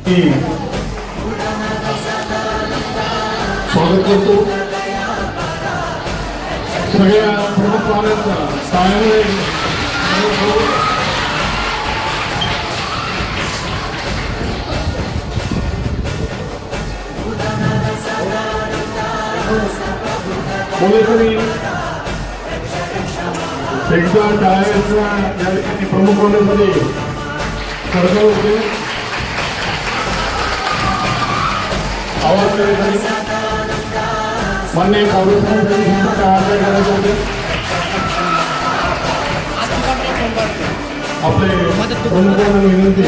स्वागत करतो सगळ्या प्रमुख पाहुण्यांचा टाळ्यामुळे एकदा टाळ्यांचा या ठिकाणी प्रमुख पाहुण्यांमध्ये सरकार होते आवाज मान्य आपले प्रमुखांना विनंती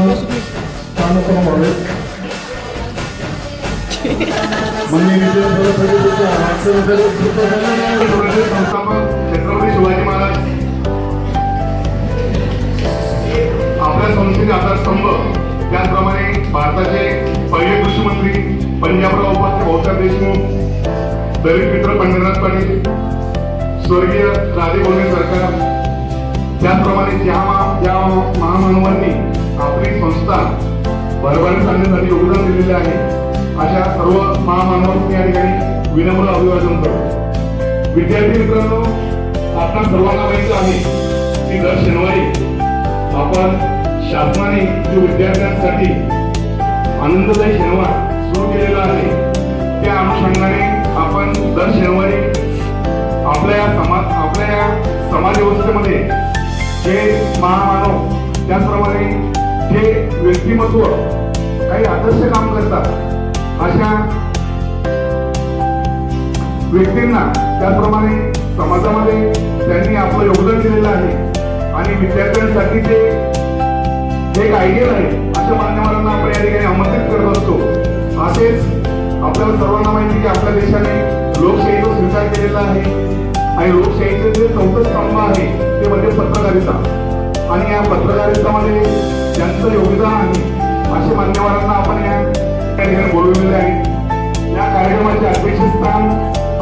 स्थान व्हावे छत्रपती शिवाजी महाराज आपल्या संस्थेचे आधारस्तंभ, त्याचप्रमाणे भारताचे पहिले कृषी मंत्री पंजाबराव उपाध्ये भाऊसाहेब देशमुख, दलित मित्र पंढरीनाथ पाटील, स्वर्गीय राजे भोसले सरकार, त्याचप्रमाणे ज्या महामानवांनी आपली संस्था भरभराट आणण्यासाठी योगदान दिलेले आहे अशा सर्व महामानवांनी या ठिकाणी विनम्र अभिवादन करतो. विद्यार्थी मित्रांनो, आपल्या सर्वांना माहिती आहे की दर शनिवारी आपण शासनाने जो विद्यार्थ्यांसाठी आनंददायी शनिवार सुरू केलेला आहे, त्या अनुषंगाने आपण दर शनिवारी आपल्या समाज व्यवस्थेमध्ये जे महामानव, त्याचप्रमाणे जे व्यक्तिमत्व काही आदर्श काम करतात अशा व्यक्तींना, त्याचप्रमाणे समाजामध्ये त्यांनी आपलं योगदान दिलेलं आहे आणि विद्यार्थ्यांसाठी ते एक आयडियल आहे अशा मान्यवरांना आपण या ठिकाणी आमंत्रित करत असतो. असेच आपल्याला सर्वांना माहिती की आपल्या देशाने लोकशाहीचा स्वीकार केलेला आहे आणि लोकशाहीचे जे चौथं स्तंभ आहे ते म्हणजे पत्रकारिता, आणि या पत्रकारितेमध्ये त्यांचं योगदान आहे अशा मान्यवरांना आपण या ठिकाणी बोलवलेले आहे. या कार्यक्रमाचे अध्यक्षस्थान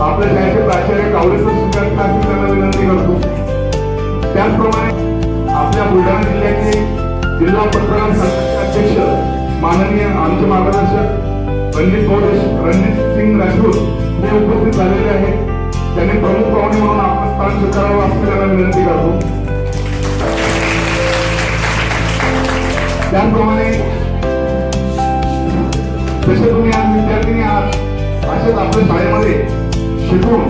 आपल्या शाळेचे प्राचार्य कावळे सर स्वीकारत असतील त्यांना विनंती करतो. त्याचप्रमाणे आपल्या बुलढाणा जिल्ह्याचे जिल्हा पत्रकार संघाचे अध्यक्ष माननीय आमचे मार्गदर्शक रणजित सिंग राजपूत हे उपस्थित झालेले आहेत. त्यांनी प्रमुख पाहुणे म्हणून आपलं स्थान स्वीकारावं असं त्यांना विनंती करतो. त्याचप्रमाणे जसे तुम्ही आज विद्यार्थी आहात, असेच आपल्या शाळेमध्ये शिकून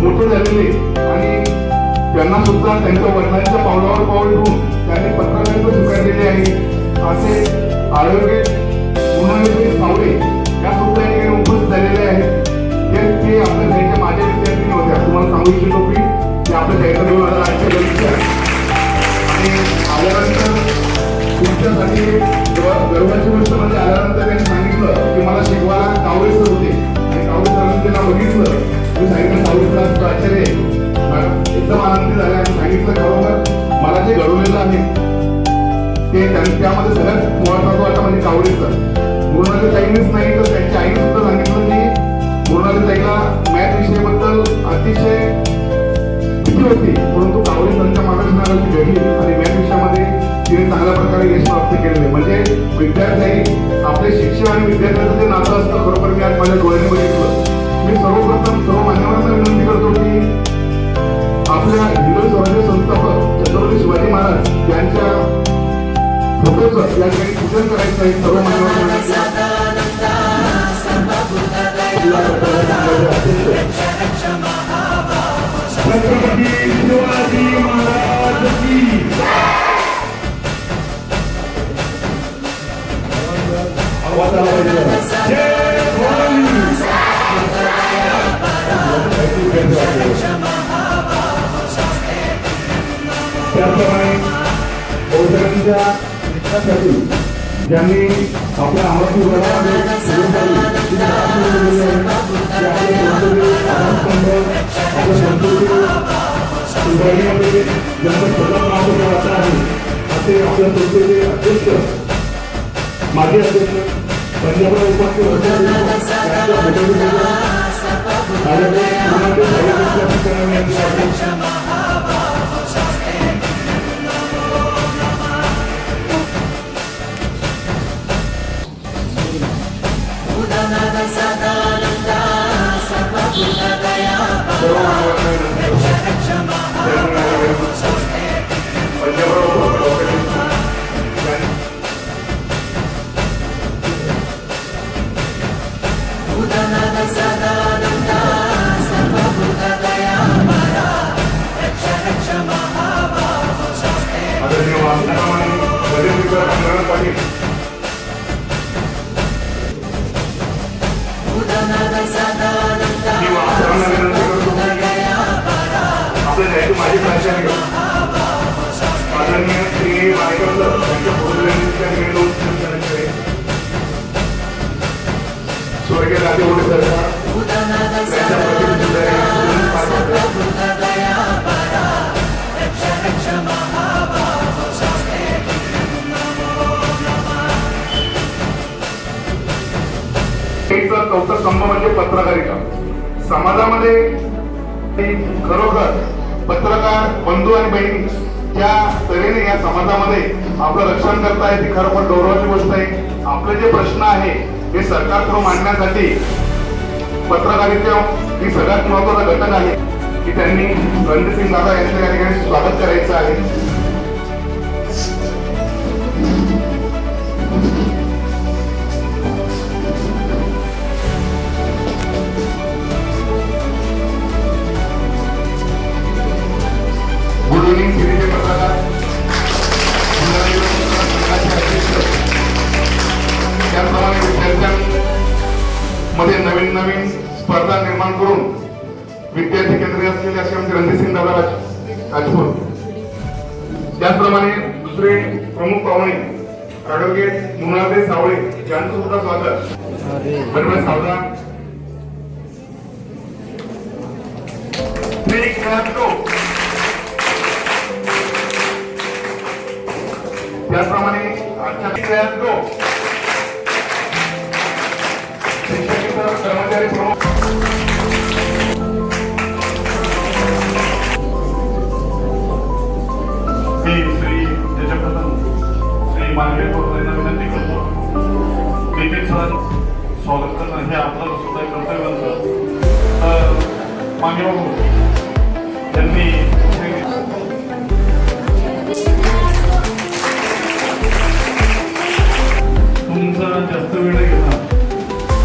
मोठे झालेले आणि त्यांना सुद्धा त्यांच्या वडिलांच्या पावलावर पाऊल ठेवून त्यांनी पत्रकारिता स्वीकारलेली आहे असे आरोग्य सावळे या सुद्धा या ठिकाणी उपस्थित झालेले आहेत. ते आपल्या शाळेच्या माझ्या विद्यार्थी होत्या. तुम्हाला सांगू इच्छितो की ते आपल्या शाळेचा 2008 आणि आल्यानंतर तुमच्यासाठी गर्वाची गोष्ट म्हणजे आल्यानंतर त्यांनी सांगितलं की मला शिकवायला कावळे सर होते आणि कावळे सरांनी त्यांना बघितलं. मी सांगितलं कावळे सर आचार्य एकदम आनंदी झाले आणि सांगितलं खरोखर मला जे घडवलेलं आहे ते त्यामध्ये सगळ्यात महत्वाचं वाटतं म्हणजे कावळे सर. मृणाली ताईंनीच नाही तर त्यांच्या आईने सुद्धा सांगितलं की मृणाली ताईला मॅथ विषयाबद्दल अतिशय भीती होती, परंतु कावळे सरांच्या मार्गदर्शनाखाली घडली आणि मॅथ विषयामध्ये तिने चांगल्या प्रकारे यश प्राप्त केलेले. म्हणजे विद्यार्थी आपले शिक्षण आणि विद्यार्थ्यांचं जे नातं असतं बरोबर मी आज माझ्या डोळ्याने बघितलं. मी सर्वप्रथम सर्व मान्यवरांना विनंती करतो की आपल्या हिंदू स्वराज्य संस्थापक छत्रपती शिवाजी महाराज यांच्या फोटोचं या ठिकाणी पूजन करायचं आहे. सर्व मान्यवरांना छत्रपती शिवाजी महाराज की त्याचप्रमाणे बौद्धांच्या शिक्षणासाठी ज्यांनी आपल्या अमरावती सुधारणेमध्ये ज्यांचं प्रथम नाव ठेवायचं आहे असे आपल्या संस्थेचे अध्यक्ष माजी अध्यक्ष पंजाबराव उपाध्ये माझी प्राचार्य आदरणीय श्री वायकर यांच्या पूर्वजांच्या स्वर्गीय राजे ओढे सरकार चौथा स्तंभ म्हणजे पत्रकारिता. समाजामध्ये खरोखर पत्रकार बंधू आणि बहिणी ज्या तऱ्हेने या समाजामध्ये आपलं रक्षण करताय ती खरोखर गौरवाची गोष्ट आहे. आपले जे प्रश्न आहे हे सरकारकडून मांडण्यासाठी पत्रकारिता ही सगळ्यात महत्वाचा घटक आहे की त्यांनी रणजितसिंग दादा यांचं या ठिकाणी स्वागत करायचं आहे. गुड इव्हनिंग सिरीचे पत्रकार त्याचप्रमाणे विद्यार्थ्यांमध्ये नवीन नवीन स्पर्धा निर्माण करून विद्यार्थी केंद्रीय असलेले असे आमचे रणजितसिंग दादा राजपूत. त्याचप्रमाणे दुसरे प्रमुख पाहुणे ॲडव्होकेट मुनादे सावळे यांचं सुद्धा स्वागत. बरोबर सावधान. त्याचप्रमाणे आजच्या कर्मचारी प्रमुख मी श्री त्याच्याप्रथम श्री मानवी यांना विनंती करतो देखील सर स्वागत करणं हे आपलं सुद्धा कर्तव्य बनतं. तर मानवी त्यांनी तुमचा जास्त वेळ घेता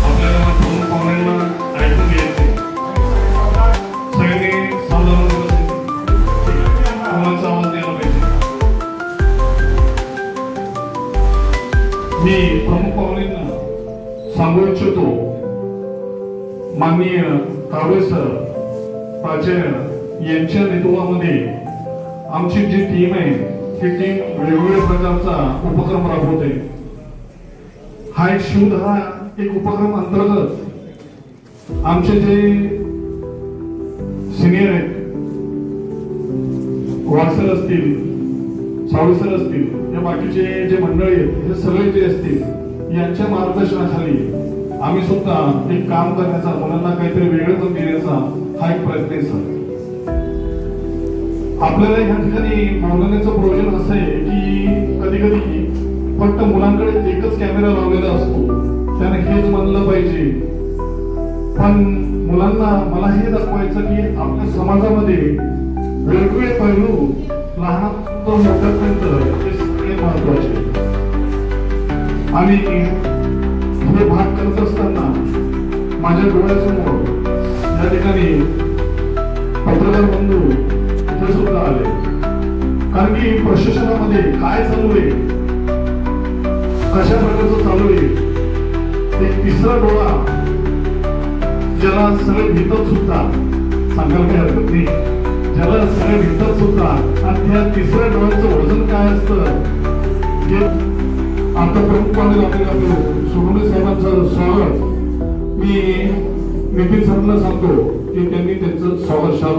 आपल्याला प्रमुख पाहुण्यांना ऐकून घ्यायचे. सगळ्यांनी सावधान कोणाचा आवाज द्यायला पाहिजे. मी प्रमुख पाहुण्यांना सांगू इच्छितो माननीय तावडे सर प्राचार्य यांच्या नेतृत्वामध्ये आमची जी टीम आहे ती टीम वेगवेगळ्या प्रकारचा उपक्रम राबवते. हा एक शोध हा एक उपक्रम अंतर्गत आमचे जे सिनियर आहेत वाडसर असतील सावळीसर असतील या बाकीचे जे मंडळी आहेत हे सगळे जे असतील यांच्या मार्गदर्शनाखाली आम्ही सुद्धा एक काम करण्याचा मुलांना काहीतरी वेगळं पण देण्याचा हा एक प्रयत्न आहे सर. आपल्याला ह्या ठिकाणी बोलण्याचं प्रयोजन असं आहे की कधी कधी फक्त मुलांकडे एकच कॅमेरा लावलेला असतो त्याने हेच म्हणलं पाहिजे. पण मुलांना मला हे दाखवायचं की आपल्या समाजामध्ये वेगवेगळे पैलू लहानापासून मोठ्यापर्यंत हे सगळे महत्वाचे. आणि हे भाग करत असताना माझ्या डोळ्यासमोर या ठिकाणी पत्रकार बंधू इथे सुद्धा आले. कारण की प्रशासनामध्ये काय चालू आहे कशा प्रकारचं चालू आहे एक तिसरा डोळा ज्याला सगळे भिंतत सुद्धा सांगायला काही हरकत नाही. ज्याला सगळे भिंतत सुद्धा आणि त्या तिसऱ्या डोळ्याचं वजन काय असतं हे आता प्रमुख पाहुणे आपल्याला सोनवणे साहेबांचं स्वागत मी नितीन सरला सांगतो की त्यांनी त्यांचं स्वागत शाल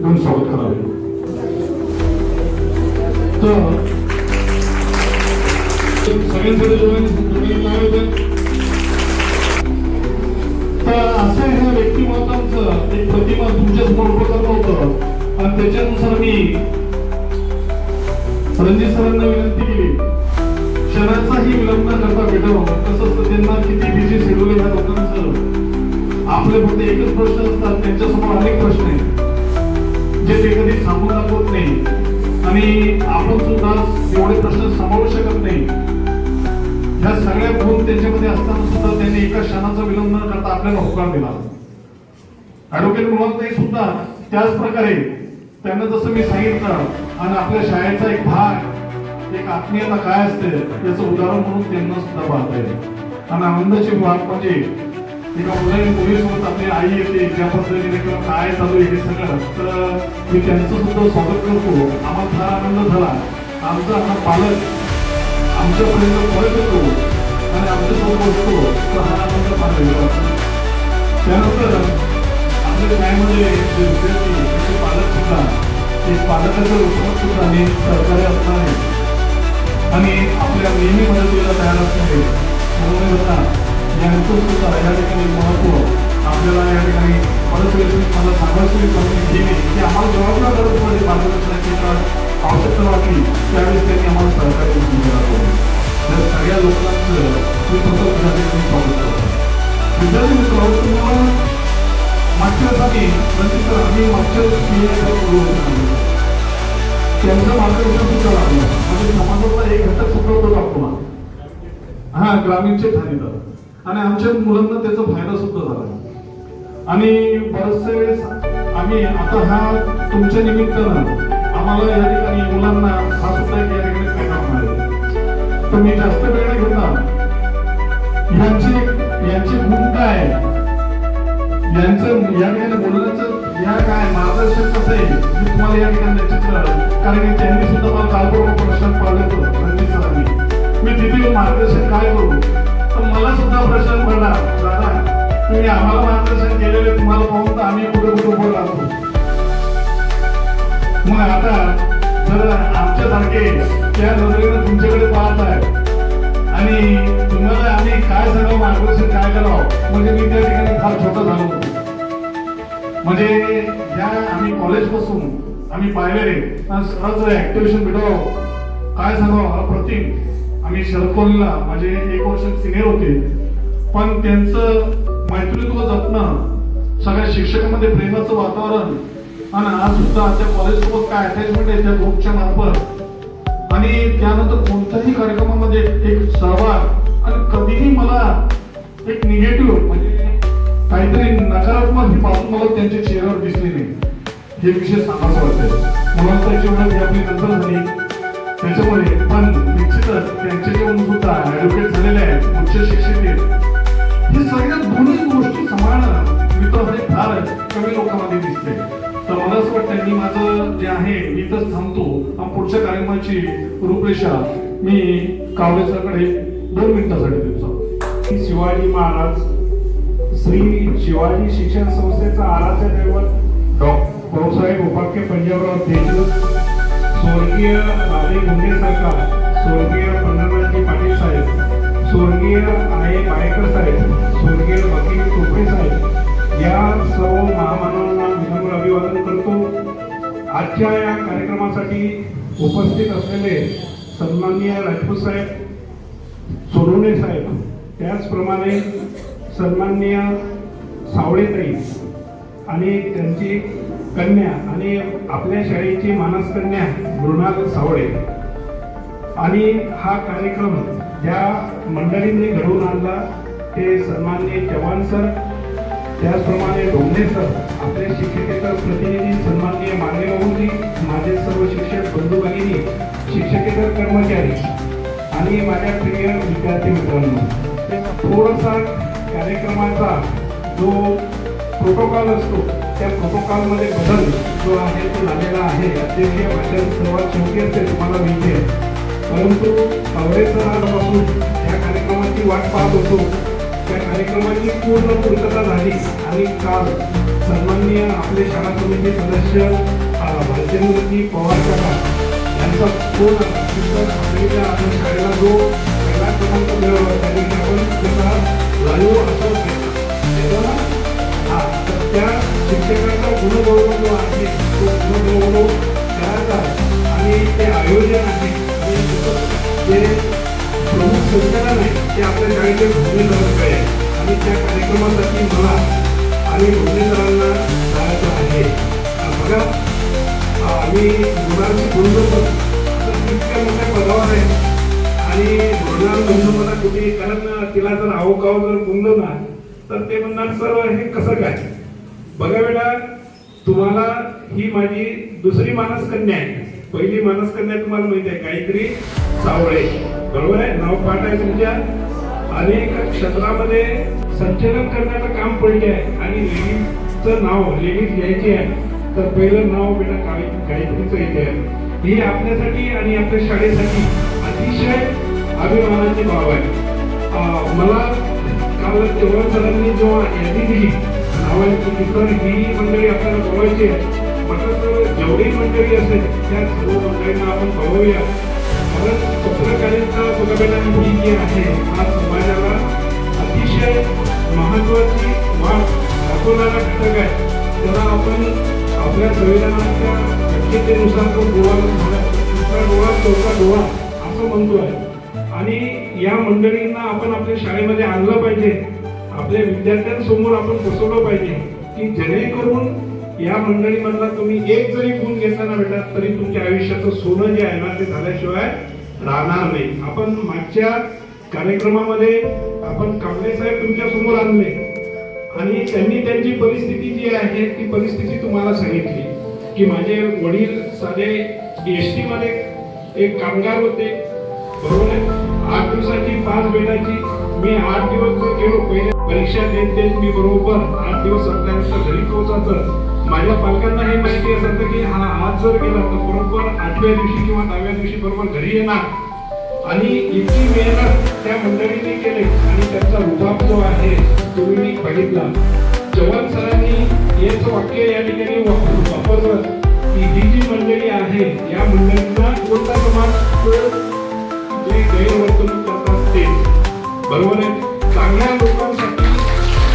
देऊन स्वागत करावे. तर सगळ्यांसाठी तर असं ह्या व्यक्तिमत्वांचं एक प्रतिमा तुमच्या समोर उभं करणं होतं. आणि त्याच्यानुसार मी रणजित सरांना विनंती केली क्षणाचाही विलंब न करता भेटावं. कसं असतं त्यांना किती बिझी शेड्यूल ह्या लोकांचं आपले फक्त एकच प्रश्न असतात त्यांच्यासमोर अनेक प्रश्न आहेत. ते कधी सांगून दाखवत नाही आणि आपण सुद्धा एवढे प्रश्न सांभाळू शकत नाही. ह्या सगळ्या गुण त्याच्यामध्ये असताना सुद्धा त्यांनी एका क्षणाचा विलंब न करता आपल्याला होकार दिला. ऍडव्होकेट मृणालताई सुद्धा त्याच प्रकारे त्यांना जसं मी सांगितलं आणि आपल्या शाळेचा एक भाग, एक आत्मीयता काय असते याचं उदाहरण म्हणून त्यांना सुद्धा पाहता येईल. आणि आनंदाची बाब म्हणजे एका मुलीसोबत आपली आई येते ज्या पद्धतीने किंवा काय चालू आहे हे सगळं, तर मी त्यांचं सुद्धा स्वागत करतो. आम्हाला फार आनंद झाला. आमचा हा पालक आमच्यापर्यंत परत येतो आणि आमच्यासोबत बसतो, तर हा आनंद फार वेगळा. त्यानंतर आपल्या शाळेमध्ये जे विद्यार्थी त्याचे पालक सुद्धा, ते पालकाचं उत्पन्न सुद्धा हे सरकारी असणार आहे आणि आपल्या नेहमी मदतीला तयार असणारे म्हणून होता यांचं सुद्धा या ठिकाणी महत्व आपल्याला या ठिकाणी परत मला सांगायची करून घेणे की आम्हाला जेव्हा गरजमध्ये मार्गदर्शनाची आवश्यकता वाटली त्यावेळेस त्यांनी आम्हाला सहकार्य केलं. तर सगळ्या लोकांचं मी स्वतः स्वागत करतो. विद्यार्थी मित्र, तुम्हाला मागच्या वर्षी नंतर आम्ही मागच्या त्यांचं मार्गदर्शन सुद्धा लागलं. म्हणजे समाजाचा एक घटक सुद्धा होतो आपण हा ग्रामीणचे ठाणेदार आणि आमच्या मुलांना त्याचा फायदा सुद्धा झाला. आणि बरेचसे वेळेस आम्ही आता हा तुमच्या निमित्तानं आम्हाला या ठिकाणी मुलांना हा सुद्धा या ठिकाणी फायदा होणार आहे. तर मी जास्त वेळ नाही घेता, यांचे गुण काय, यांचं या ठिकाणी बोलण्याचं या काय मार्गदर्शन कसं आहे मी तुम्हाला या ठिकाणी निश्चित कळलं. कारण त्यांनी सुद्धा मला कालपूर्व प्रश्न पाळले रणजित सरांनी मी तिथे मार्गदर्शन काय करू, तर मला सुद्धा प्रश्न पडला, दादा तुम्ही आम्हाला मार्गदर्शन केलेले तुम्हाला पाहून तर आम्ही कुठे उभं राहतो. मग आता जर आमच्यासारखे त्या नजरेनं तुमच्याकडे पाहत आहे आणि तुम्हाला आम्ही काय सांगावं मार्गदर्शन काय करावं, म्हणजे मी त्या ठिकाणी फार छोटं झालो होतो. म्हणजे ज्या आम्ही कॉलेज पासून आम्ही पाहिलेले सहज ऍक्टिव्हेशन व्हिडिओ काय सांगावं अप्रतिम. आम्ही शरद कॉलेजला माझे 1 वर्ष सिनियर होते, पण त्यांचं मैत्रीत्व जपणं, सगळ्या शिक्षकांमध्ये प्रेमाचं वातावरण आणि आज सुद्धा त्या कॉलेजसोबत काय अटॅचमेंट आहे त्या ग्रुपच्या मार्फत आणि त्यानंतर कोणत्याही कार्यक्रमामध्ये एक सहभाग आणि कधीही मला एक निगेटिव्ह म्हणजे काहीतरी नकारात्मक ही बाजू मला त्यांच्या चेहऱ्यावर दिसली नाही. हे विषय सांगायचं वाटतंय. मला त्याची ओळख आपली नंतर झाली त्याच्यामुळे, पण निश्चितच त्यांचे जेवण सुद्धा ऍडव्होकेट झालेले आहेत, उच्च शिक्षित आहेत. हे सगळ्या दोन्ही गोष्टी सांभाळणं मित्र हे फार कमी लोकांमध्ये दिसते. तर मला असं वाटतं मी माझं जे आहे इथंच थांबतो आणि पुढच्या कार्यक्रमाची रूपरेषा मी कावळे सरकडे 2 मिनिटासाठी देतो. शिवाजी महाराज श्री शिवाजी शिक्षण संस्थेचा आराध्य दैवत भाऊसाहेब उपाख्य पंजाबराव देशमुख, स्वर्गीय राजे गुंडे सरकार, स्वर्गीय पंढरनाथजी पाटील साहेब, स्वर्गीय आहे बायकर साहेब, स्वर्गीय वकील टोपे साहेब या सर्व महामानवांना विनम्र अभिवादन करतो. आजच्या या कार्यक्रमासाठी उपस्थित असलेले सन्माननीय राजपूत साहेब, सोनवणे साहेब, त्याचप्रमाणे सन्माननीय सावळेताई आणि त्यांची कन्या आणि आपल्या शाळेची मानसकन्या मृणाल सावळे आणि हा कार्यक्रम ज्या मंडळींनी घडवून आणला ते सन्माननीय चव्हाण सर, त्याचप्रमाणे डोंगरे सर, आपले शिक्षकेतर प्रतिनिधी सन्माननीय मांगे बाबूजी, माझे सर्व शिक्षक बंधू भगिनी, शिक्षकेतर कर्मचारी आणि माझ्या प्रिय विद्यार्थी मित्रांनो, थोडासा कार्यक्रमाचा जो प्रोटोकॉल असतो त्या प्रोटोकॉलमध्ये बदल जो आहे तो झालेला आहे. अध्यक्षीय भाषण सर्वात शेवटी असते तुम्हाला माहिती आहे, परंतु कावळे सरांपासून या कार्यक्रमाची वाट पाहत होतो. त्या कार्यक्रमाची पूर्ण पूर्तता झाली आणि काल सन्माननीय आपले शाळा समिती सदस्य भालचंद्रजी पवार काका यांचा फोन आपल्या शाळेला जो पहिला क्रमांक मिळवला त्या दिवशी आपण त्याचा लाईव्ह असं त्या शिक्षकांचा गुणगौरव जो आहे तो गुणगौरव करायचा आणि ते आयोजन आहे जे प्रमुख संचालन आहे ते आपल्या शाळेचे भूमिसरांकडे आहे आणि त्या कार्यक्रमासाठी मला आणि भूमिसरांना जायचं आहे. बघा आम्ही मुलांची बोललो पण इतक्या मोठ्या पदावर आहे आणि बोलणार म्हणून मला कुठे, कारण तिला जर आवकाव जर बोललो ना तर ते म्हणणार सर हे कसं काय. बघा बेटा, तुम्हाला ही माझी दुसरी मानसकन्या आहे. पहिली मानसकन्या तुम्हाला माहिती आहे काहीतरी सावळे, बरोबर आहे, नाव पाठ आहे तुमच्या. अनेक क्षेत्रामध्ये संचलन करण्याचं काम पडले आहे आणि लेडीजचं नाव लेडीज घ्यायची आहे तर पहिलं नाव बेटा काहीतरीच येते आहे. ही आपल्यासाठी आणि आपल्या शाळेसाठी अतिशय अभिमानाची बाब आहे. मला काल चव्हाण सरांनी जेव्हा यादी दिली नावाची तर ही मंडळी आपल्याला बोलायची आहे, म्हटलं तर जेवढी मंडळी असेल त्या सर्व मंडळींना आपण बोलवूया. कारण पत्रकारिता बघायला ही जी आहे हा समाजाला अतिशय महत्वाची वाट दाखवणारा घटक आहे. त्याला आपण आपल्या संविधानाच्या घटनेनुसार तो दुसरा डोळा चौथा डोळा असं म्हणतोय. आणि या मंडळींना आपण आपल्या शाळेमध्ये आणलं पाहिजे, आपल्या विद्यार्थ्यांसमोर आपण बसवलं पाहिजे की जेणेकरून या मंडळीमधला तुम्ही एक जरी गुण घेतला ना बेटा तरी तुमच्या आयुष्याचं सोनं जे आहे ना ते झाल्याशिवाय राहणार नाही. आपण मागच्या कार्यक्रमामध्ये आपण कांबळे साहेब तुमच्या समोर आणले आणि त्यांनी त्यांची परिस्थिती जी आहे ती परिस्थिती तुम्हाला सांगितली की माझे वडील साधे एसटी मध्ये एक कामगार होते, बरोबर आहे. 8 दिवसाची 5 बेटाची मी 8 दिवस गेलो, पहिले परीक्षा देत मी बरोबर 8 दिवस संपल्यानंतर घरी पोहोचायचं. माझ्या पालकांना हे माहिती असायचं की हा आज जर गेला तर बरोबर 8व्या दिवशी किंवा 10व्या दिवशी बरोबर घरी येणार. आणि इतकी मेहनत त्या मंडळीने केली आणि त्यांचा रुबाब जो आहे तो मी बघितला. चव्हाण सरांनी हेच वाक्य या ठिकाणी वापरलं की ही जी मंडळी आहे या मंडळींना कोणता समाज जे गैरवर्तणूक करतात ते, बरोबर आहे. चांगल्या लोकांसाठी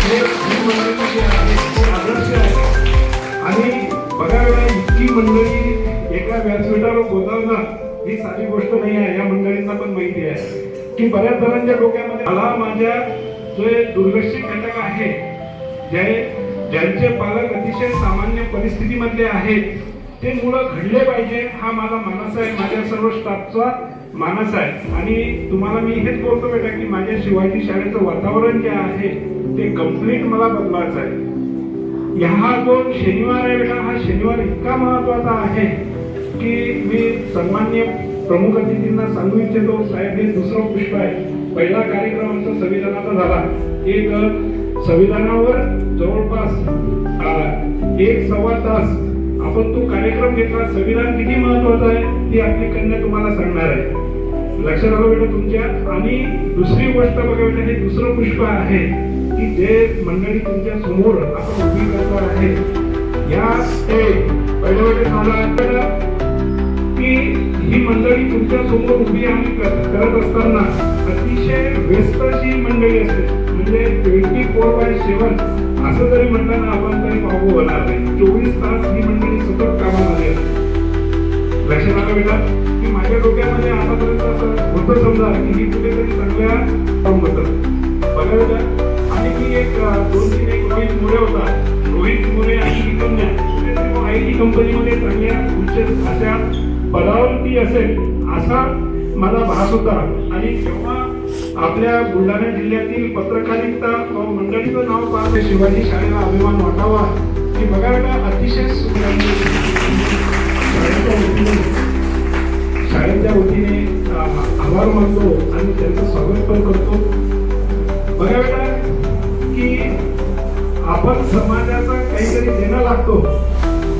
ही मंडळी जी आहे ती आदर्श आहे. आणि बघा वेळा इतकी मंडळी एका व्यासपीठावर बोलावणं ही साधी गोष्ट नाही आहे. या मंडळींना पण माहिती आहे की बऱ्याच जणांच्या डोक्यामध्ये मला माझ्या जे दुर्लक्षित घटक आहे ज्यांचे पालक अतिशय सामान्य परिस्थितीमधले आहेत ते मुलं घडले पाहिजे हा माझा मानस आहे, माझ्या सर्व स्टाफचा मानस आहे. आणि तुम्हाला मी हेच बोलतो बेटा की माझ्या शिवाजी शाळेचं वातावरण जे आहे ते कम्प्लीट मला बदलायचं आहे. हा जो शनिवार आहे बेटा हा शनिवार इतका महत्वाचा आहे की मी सन्माननीय प्रमुख अतिथींना सांगू इच्छितो साहेब हे दुसरं पुष्प आहे. पहिला कार्यक्रम आमचा संविधानाचा झाला, एक संविधानावर जवळपास 1-1.25 तास आपण तो कार्यक्रम घेतला. संविधान किती महत्वाचं आहे ती आपली कन्या तुम्हाला सांगणार आहे, लक्षात आलं बेटा तुमच्या. आणि दुसरी गोष्ट बघा बेटा हे दुसरं पुष्प आहे की जे मंडळी तुमच्या समोर आपण उभी करतो आहे या ते पहिल्या वेळेस झाला की ही मंडळी तुमच्या समोर उभी आम्ही करत असताना अतिशय व्यस्त अशी मंडळी असते. म्हणजे 24/7 असं जरी म्हटलं ना आपण तरी पाहू होणार नाही. 24 तास ही मंडळी सतत कामामध्ये असते. लक्षात आलं बेटा की माझ्या डोक्यामध्ये आतापर्यंत असं होतं समजा की ही कुठेतरी चांगल्या काम होतं बघा बेटा. आणि मी एक 2-3 एक रोहित मोरे होता, रोहित मोरे आणि ही कन्या आयटी कंपनीमध्ये चांगल्या उच्च अशा पदावर ती असेल असा माझा भास होता. आणि जेव्हा आपल्या बुलढाणा जिल्ह्यातील पत्रकारिता मंडळीचं नाव पाहते शिवाजी शाळेला अभिमान वाटावा की बघा बेटा अतिशय शाळेच्या वतीने आभार मानतो आणि त्यांचं स्वागत पण करतो. बघा बेटा की आपण समाजाचा काहीतरी देणं लागतो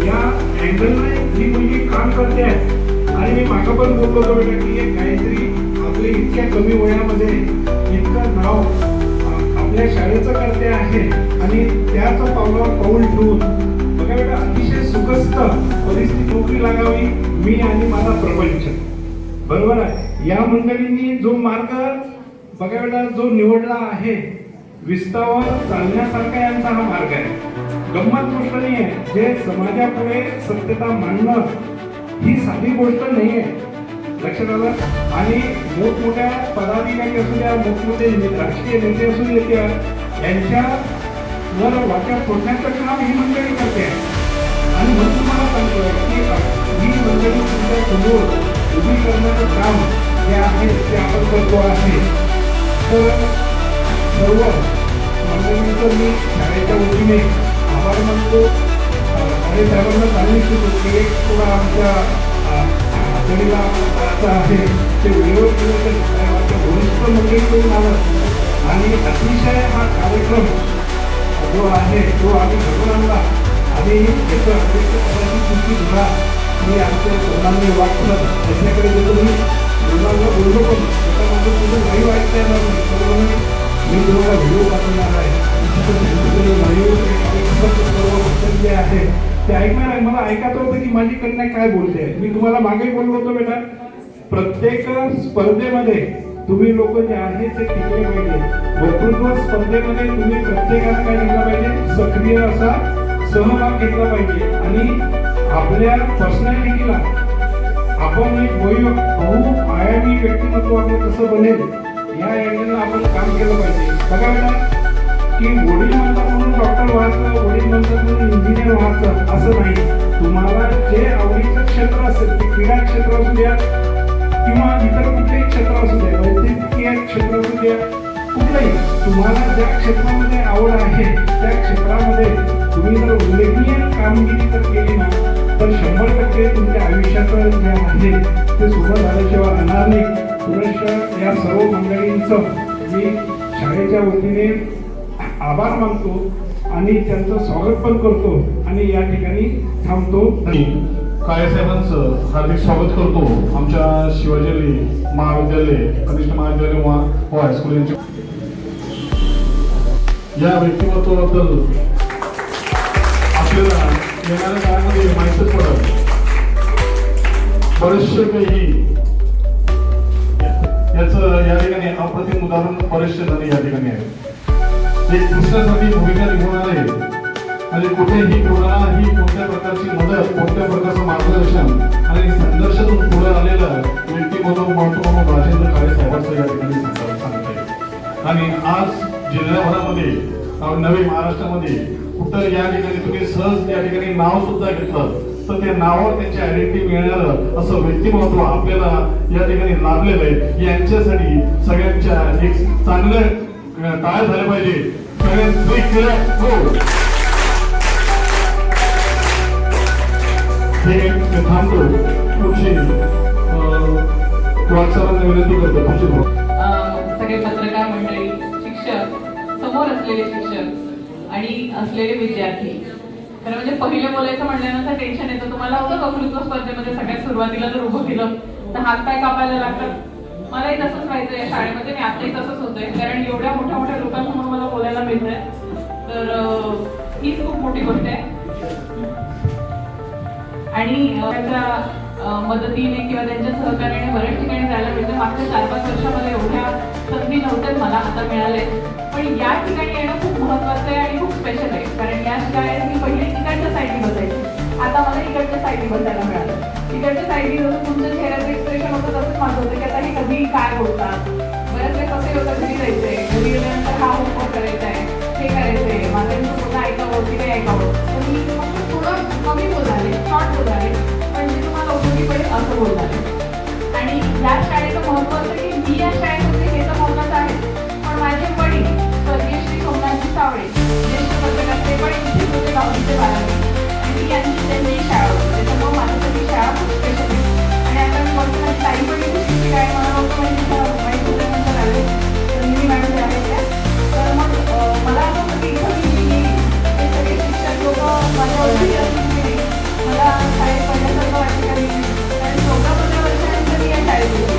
या अँगलने ही मुलगी काम करते आहे. आणि मी मागं पण बोललो होतो बेटा की काहीतरी आपले इतक्या कमी वयामध्ये इतकं नाव आपल्या शाळेचं करते आहे आणि त्याचं पावलावर पाऊल ठेवून बघा बेटा अतिशय सुखस्थ परिस्थिती नोकरी लागावी मी आणि माझा प्रपंच, बरोबर आहे. या मंडळींनी जो मार्ग बघा बेटा जो निवडला आहे विस्तावर चालण्यासारखा यांचा हा मार्ग आहे. गंमत गोष्ट नाही आहे, जे समाजापुढे सत्यता मांडणं ही साधी गोष्ट नाही आहे, लक्षात आलं. आणि मोठमोठ्या पदाधिकारी असू द्या, मोठमोठे राजकीय नेते असू द्या, यांच्या वर वाट्या फोडण्याचं काम ही मंडळी करते आहे. आणि म्हणून तुम्हाला सांगतोय की ही मंडळी तुमच्या समोर उभी करण्याचं काम जे आहे ते आपण करतो आहे. तर सर्व मंडळींचं मी शाळेच्या वतीने आभार मानतो. आणि साहेबांना सांगितलं होतं की एक थोडा आमच्या आघाडीला करायचं आहे ते वेळेवर केलं तर आमच्या वरिष्ठ मंडळीकडून आलं आणि अतिशय हा कार्यक्रम जो आहे तो आम्ही घडवून आणला आणि याचं अतिरिक्त पदाची कृती धरा मी आमच्या सर्वांनी वाटलं त्याच्याकडे जर तुम्ही मुलांना बोललो पण त्याचा माझं तुझं लाईव्ह ऐकता येणार नाही सर्वांनी मी तुम्हाला व्हिडिओ पाठवणार आहे सर्व जे आहे ते ऐकणार आहे. मला ऐकायचं होतं की माझी कन्या काय बोलते. मी तुम्हाला मागे बोललो होतो बेटा प्रत्येक स्पर्धेमध्ये तुम्ही लोक जे आहेत ते टिकले पाहिजे. वक्तृत्व स्पर्धेमध्ये तुम्ही प्रत्येकाला काय घेतला पाहिजे सक्रिय असा सहभाग घेतला पाहिजे आणि आपल्या पर्सनॅलिटीला आपण एक बहुआयामी व्यक्तिमत्व आपलं कसं बनेल या योजनेला आपण काम केलं पाहिजे. बघा बेटा की वडील म्हणतात म्हणून डॉक्टर व्हायचं वडील म्हणतात म्हणून इंजिनियर व्हायचं असं नाही. तुम्हाला जे आवडीचं क्षेत्र असेल ते क्रीडा क्षेत्र असू द्या किंवा इतर कुठलेही क्षेत्र असू द्या वैद्यकीय क्षेत्र असू द्या कुठलंही तुम्हाला ज्या क्षेत्रामध्ये आवड आहे त्या क्षेत्रामध्ये तुम्ही जर उल्लेखनीय कामगिरी जर केली ना तर 100% तुमच्या आयुष्याचं जे आहे ते सुरू झाल्याशिवाय राहणार नाही. पुरेशा या सर्व मंडळींचं मी शाळेच्या वतीने आभार मानतो आणि त्यांचं स्वागत पण करतो आणि या ठिकाणी थांबतो. काळे साहेबांचं हार्दिक स्वागत करतो. आमच्या शिवाजी महाविद्यालय कनिष्ठ महाविद्यालय व हायस्कूल यांचे या व्यक्तिमत्वाबद्दल आपल्याला येणाऱ्या काळामध्ये माहितीच पडत बरेचसे काही याचं या ठिकाणी अप्रतिम उदाहरण बरेचसे जण या ठिकाणी आहे. एक कृष्णासाठी भूमिका निभावणार आहे आणि कुठेही कोणालाही कोणत्या प्रकारची मदत कोणत्या प्रकारचं मार्गदर्शन आणि संघर्षातून पुढे आलेलं व्यक्तिमत्व महत्व म्हणून राजेंद्र काळे साहेबांचं या ठिकाणी सांगता येईल. आणि आज जिल्ह्याभरामध्ये नवी महाराष्ट्रामध्ये कुठं या ठिकाणी तुम्ही सहज या ठिकाणी नाव सुद्धा घेतलं तर त्या नावावर त्यांची आयडेंटिटी मिळणारं असं व्यक्तिमत्व आपल्याला या ठिकाणी लाभलेलं आहे. यांच्यासाठी सगळ्यांच्या एक चांगलं टाळ झाले पाहिजे. हे थांबतो पुढची वाटचालांना विनंती करतो. पुढची सगळे पत्रकार मंडळी शिक्षक समोर असलेले शिक्षक आणि असलेले विद्यार्थी खरं म्हणजे पहिलं बोलायचं म्हणल्यानंतर टेन्शन येतं. तुम्हाला होतं वक्तृत्व स्पर्धेमध्ये सगळ्यात सुरुवातीला जर उभं केलं तर हात पाय कापायला लागतात. मलाही तसंच व्हायचं या शाळेमध्ये मी आताही तसंच होतंय कारण एवढ्या मोठ्या मोठ्या लोकांसमोर मला बोलायला मिळतंय तर हीच खूप मोठी गोष्ट आहे. आणि त्याच्या मदतीने किंवा त्यांच्या सहकार्याने बऱ्याच ठिकाणी जायला मिळतं. मागच्या 4-5 वर्षामध्ये एवढ्या संधी नव्हत्याच मला आता मिळाले पण या ठिकाणी येणं खूप महत्त्वाचं आहे आणि खूप स्पेशल आहे कारण या शाळेत मी पहिले इकडच्या साईडनी बसायची आता मला इकडच्या साईडनी बसायला मिळालं. इकडच्या साईडनी जसं तुमच्या चेहऱ्याचं एक्सप्रेशन होतं तसंच माझं होतं की आता हे कधी काय बोलतात. बऱ्याच वेळेस कसे होतं घरी जायचंय घरी गेल्यानंतर हा होमवर्क करायचा आहे हे करायचंय माझं स्वतः ऐकावं की नाही ऐकावं तर मी फक्त थोडं कमी बोलाले शॉर्ट बोलाले पण जे तुम्हाला उपयोगी पडेल असं बोलणारे. आणि या शाळेचं महत्त्व असं की मी या शाळेत होते हे तर महत्त्वाचं आहे पण माझे वडील स्वर्गीय श्री सोमनाथजी सावळे ज्येष्ठ पत्रकार ते पण इथेच होते 10वी ते 12वी आणि त्यांची शाळा होती त्याच्यामुळे माझ्यासाठी शाळा खूप स्पेशल आहे. आणि आता मी बोलतो माझी ताई पण इथे शिकली काय मला नव्हतं माहिती नंतर आले तर मी मॅडम जे आहेत त्या तर मग मला असं होतं की इथं मी ते सगळे शिक्षक लोक माझ्या ओळखी असतील मला शाळेत पहिल्यासारखं वाटतं का कारण 14-15 वर्षानंतर मी या शाळेत होते.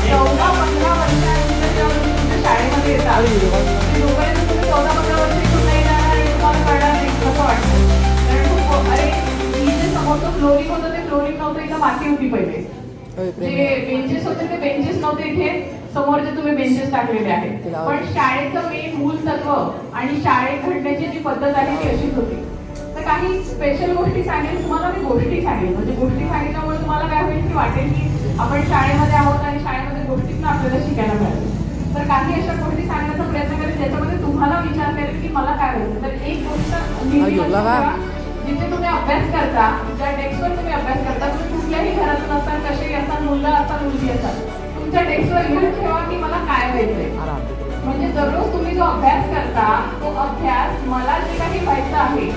14-15 वर्षानंतर जेव्हा तुम्ही तुमच्या शाळेमध्ये येतात ते लोकांना तुम्ही 14-15 वर्ष इथून नाही जाणार आणि तुम्हाला कळणार नाही कसं वाटतं कारण खूप अरे मी जे समोरचं फ्लोरिंग होतं ते फ्लोरिंग नव्हतं इथं माती होती पहिले जे बेंचेस होते ते बेंचेस नव्हते इथे समोर जे तुम्ही बेंचेस टाकलेले आहेत पण शाळेचं मेन मूल तत्व आणि शाळेत घडण्याची जी पद्धत आहे ती अशीच होती. तर काही स्पेशल गोष्टी सांगेल तुम्हाला मी गोष्टी सांगेल म्हणजे गोष्टी सांगितल्यामुळे तुम्हाला काय होईल की वाटेल की आपण शाळेमध्ये आहोत आणि शाळेमध्ये गोष्टीतून आपल्याला शिकायला मिळालं. तर काही अशा गोष्टी सांगण्याचा प्रयत्न करेल ज्याच्यामध्ये तुम्हाला विचार करेल की मला काय व्हायचं. तर एक गोष्ट जिथे तुम्ही अभ्यास करता, ज्या डेस्कवर तुम्ही अभ्यास करता, तुम्ही कुठल्याही घरातून असाल, कसेही असाल, मुलगा असाल, मुलगी असाल, तुमच्या डेस्कवर लिहून ठेवा की मला काय व्हायचंय. म्हणजे दररोज तुम्ही जो अभ्यास करता तो अभ्यास मला जे काही व्हायचं आहे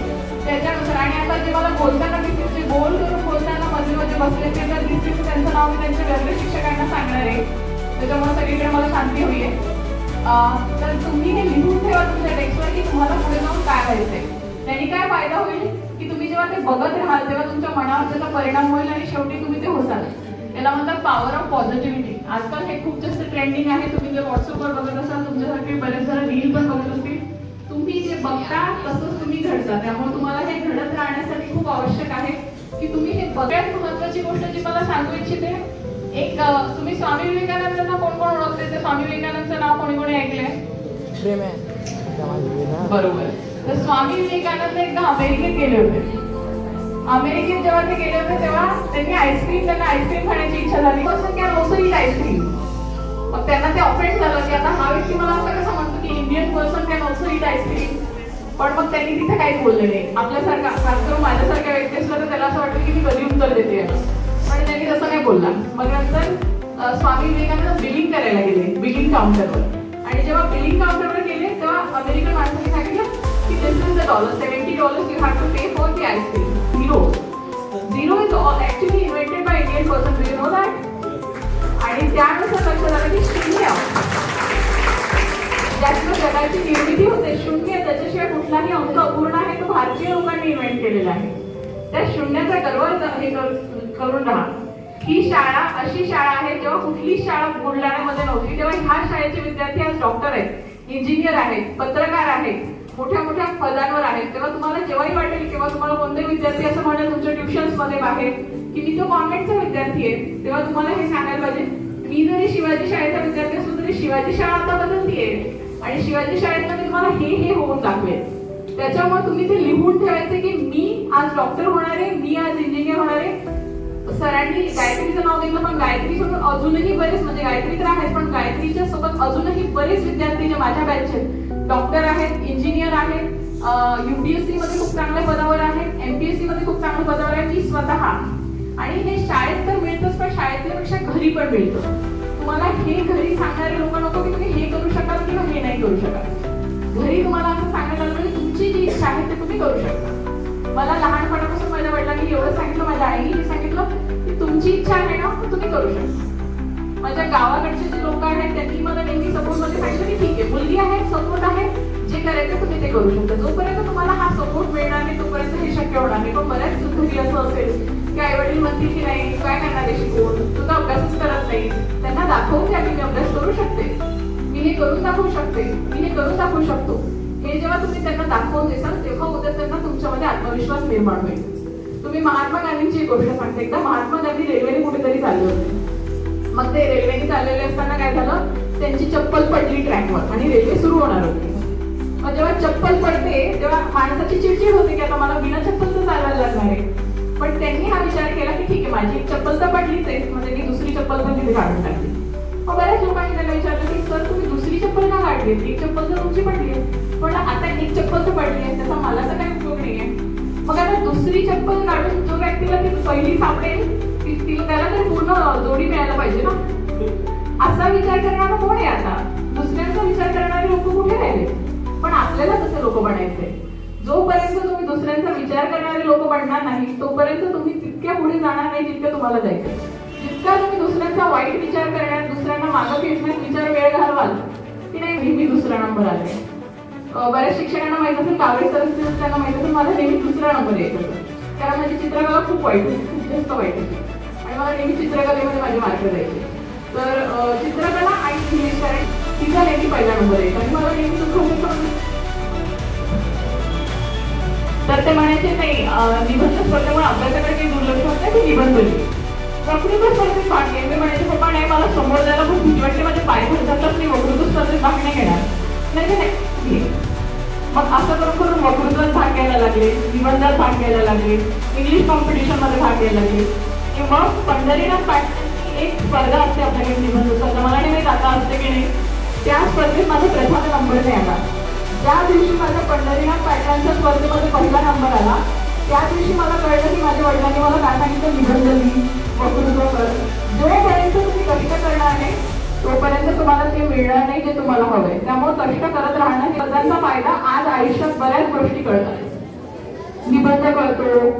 त्याच्यानुसार. आणि आता जे मला बोलताना दिसते, जे गोल करून बोलताना मध्ये बसले ते जर दिसतील त्यांचं नाव मी त्यांच्या वर्ग शिक्षकांना सांगणार आहे, त्याच्यामुळे सगळीकडे मला शांती होईल. तर तुम्ही हे लिहून ठेवा तुमच्या डेस्कवर की तुम्हाला पुढे जाऊन काय व्हायचंय. त्यांनी काय फायदा होईल की तुम्ही जेव्हा ते बघत राहाल तेव्हा तुमच्या मनावर त्याचा परिणाम होईल आणि शेवटी तुम्ही ते होसाल. त्याला म्हणतात पॉवर ऑफ पॉझिटिव्हिटी. आजकाल हे खूप जास्त ट्रेंडिंग आहे. तुम्ही जर व्हॉट्सअपवर बघत असाल, तुमच्यासारखे बरेच जण रील पण बघत असतील. तुम्ही जे बघता तसंच तुम्ही घडता. त्यामुळे तुम्हाला हे घडत राहण्यासाठी खूप आवश्यक आहे की तुम्ही हे बघायला. महत्वाची गोष्ट जी मला सांगू इच्छिते, एक तुम्ही स्वामी विवेकानंदांना कोण कोण ओळखते? ते स्वामी विवेकानंदचं नाव कोणी कोणी ऐकलंय? बरोबर. तर स्वामी विवेकानंद एकदा अमेरिकेत गेले होते. अमेरिकेत जेव्हा ते गेले होते तेव्हा त्यांना आईस्क्रीम खाण्याची इच्छा झाली. Person can also eat ice cream. मग त्यांना ते ऑफेंड झालं की आता हा व्यक्ती मला असं कसं म्हणतो की Indian person can also eat ice cream. पण मग त्यांनी तिथे काहीच बोलले नाही. आपल्यासारखा, खास करून माझ्यासारख्या व्यक्ती असलं तर त्याला असं वाटतं की मी कधी उत्तर देते. पण त्यांनी तसं नाही बोलला. मग नंतर स्वामी विवेकानंद बिलिंग करायला गेले, बिलिंग काउंटरवर. आणि जेव्हा बिलिंग काउंटरवर गेले तेव्हा अमेरिकन माणसाने सांगितलं की दिस is the $70 you have to pay for the ice cream. Zero is actually invented by Indian person. Do you know that? आणि त्यानुसार लक्षात आलं की शून्य ज्याचं जगाची निर्मिती होते, शून्य त्याच्याशिवाय कुठलाही अंक अपूर्ण आहे तो भारतीय लोकांनी इन्व्हेंट केलेला आहे. त्या शून्याचा गर्व हे करून राहा. ही शाळा अशी शाळा आहे, जेव्हा कुठली शाळा बुलढाण्यामध्ये नव्हती तेव्हा ह्या शाळेचे विद्यार्थी आज डॉक्टर आहेत, इंजिनियर आहेत, पत्रकार आहेत, मोठ्या मोठ्या पदांवर आहेत. तेव्हा तुम्हाला जेव्हाही वाटेल किंवा तुम्हाला कोणते विद्यार्थी असं म्हणेल तुमच्या ट्युशन्स मध्ये बाहेर की मी तो कॉन्व्हेंटचा विद्यार्थी आहे, तेव्हा तुम्हाला हे सांगायला पाहिजे मी जरी शिवाजी शाळेचा विद्यार्थी असलो तरी शिवाजी शाळा आता बदलतीये आणि शिवाजी शाळेतनं मी तुम्हाला हे होऊन दाखवेल. त्याच्यामुळे तुम्ही ते लिहून ठेवायचे की मी आज डॉक्टर होणार आहे, मी आज इंजिनियर होणार आहे. सरांनी गायत्रीचं नाव घेतलं, पण गायत्री सोबत अजूनही बरेच, म्हणजे गायत्री तर आहेच पण गायत्रीच्या सोबत अजूनही बरेच विद्यार्थी जे माझ्या बॅचचे डॉक्टर आहेत, इंजिनियर आहेत, UPSC मध्ये खूप चांगल्या पदावर आहेत, MPSC मध्ये खूप चांगल्या पदावर आहेत. मी स्वतः. आणि हे शाळेत तर मिळतच, पण शाळेतल्यापेक्षा घरी पण मिळतं. तुम्हाला हे घरी सांगणारे लोक नको की तुम्ही हे करू शकाल किंवा हे नाही करू शकाल. घरी तुम्हाला असं सांगण्यात आलं की तुमची जी इच्छा आहे ते तुम्ही करू शकता. मला लहानपणापासून माझ्या वडिलांनी एवढं सांगितलं, माझ्या आईने सांगितलं की तुमची इच्छा आहे ना तर तुम्ही करू शकता. माझ्या गावाकडचे जे लोक आहेत त्यांनी मला नेहमी सपोर्ट मध्ये सांगितलं की ठीक आहे, मुलगी आहे, सपोर्ट आहे, जे करायचं तुम्ही ते करू शकता. जोपर्यंत तुम्हाला हा सपोर्ट मिळणार नाही तोपर्यंत हे शक्य होणार नाही. पण बऱ्याच घरी असं असेल की आई वडील म्हणतील की नाही काय करणार आहे शिकवून, तुझा अभ्यासच करत नाही. त्यांना दाखवून द्या की मी अभ्यास करू शकते, मी हे करून दाखवू शकते, मी हे करून दाखवू शकतो. हे जेव्हा तुम्ही त्यांना दाखवून देसाल तेव्हा उद्या त्यांना तुमच्यामध्ये आत्मविश्वास निर्माण होईल. तुम्ही महात्मा गांधींची एक गोष्ट सांगते. एकदा महात्मा गांधी रेल्वेने कुठेतरी चालले होते. मग ते रेल्वेने चाललेले असताना काय झालं, त्यांची चप्पल पडली ट्रॅकवर आणि रेल्वे सुरू होणार होती. मग जेव्हा चप्पल पडते तेव्हा माणसाची चिडचिड होते की आता मला बिना चप्पलचं चालवायला लागणार आहे. पण त्यांनी हा विचार केला की ठीक आहे, माझी एक चप्पल तर पडलीच आहे, मग त्यांनी दुसरी चप्पल पण तिथे काढून टाकली. मग बऱ्याच लोकांनी त्यांना विचारलं की सर तुम्ही दुसरी चप्पल का काढली, एक चप्पल तर तुमची पडली आहे. पण आता एक चप्पल तर पडली आहे, त्याचा मला तर काही उपयोग नाहीये. मग आता दुसरी चप्पल काढून जो व्यक्तीला ती पहिली सापडेल त्याला तर पूर्ण जोडी मिळायला पाहिजे ना. असा विचार करणारा कोण आहे आता? दुसऱ्यांचा विचार करणारे लोक कुठे राहिले? पण आपल्याला तसे लोक बनायचे. जोपर्यंत तुम्ही दुसऱ्यांचा विचार करणारे लोक बनणार नाही तोपर्यंत तुम्ही तितक्या पुढे जाणार नाही जितक्या तुम्हाला जायचं. जितका तुम्ही दुसऱ्यांचा वाईट विचार करण्यात, दुसऱ्यांना मागं खेचण्यात विचार वेळ घालवाल की नाही नेहमी दुसरा नंबर आले. बऱ्याच शिक्षकांना माहित असेल, कावळे सर असतील त्यांना माहित असेल मला नेहमी दुसरा नंबर येत होता. कारण माझी चित्रकला खूप वाईट होती, खूप जास्त वाईट होती आणि मला नेहमी चित्रकलेमध्ये माझे मार्क द्यायचे. तर चित्रकला आणि इंग्लिश कारण तिचा नेहमी पहिला नंबर यायचा आणि मला नेहमी दुःख होतं. तर ते म्हणायचे नाही निबंध स्पर्धेमुळे अभ्यासाकडे काही दुर्लक्ष होत नाही, ती निबंध होती. वक्तृत्व स्पर्धेत भाग घे. मी म्हणायचे पप्पा नाही मला समोर जायला खूप भीती वाटते, माझे पाय भरतात, मी वक्तृत्व स्पर्धेत भाग नाही घेणार. नाही. मग असं करून करून वक्तृत्वात भाग घ्यायला लागले, निबंधात भाग घ्यायला लागले, इंग्लिश कॉम्पिटिशन मध्ये भाग घ्यायला लागले. किंवा पंढरीनाथ पाटलांची एक स्पर्धा असते आपल्याकडे निबंध स्पर्धा, मला नाही माहित आता असते की नाही. त्या स्पर्धेत माझा प्रथम नंबर नाही आला. ज्या दिवशी माझ्या पंढरीनाथ पाटलांच्या स्पर्धेमध्ये पहिला नंबर आला त्या दिवशी मला कळलं की माझ्या वडिलांनी मला काय सांगितलं, निबंध लिही, वक्तृत्व कर. जोपर्यंत तुम्ही कष्ट करणार नाही तोपर्यंत तुम्हाला ते मिळणार नाही जे तुम्हाला हवंय. त्यामुळे कष्ट करत राहणं, त्याचा फायदा आज आयुष्यात बऱ्याच गोष्टी कळतात. निबंध कळतो,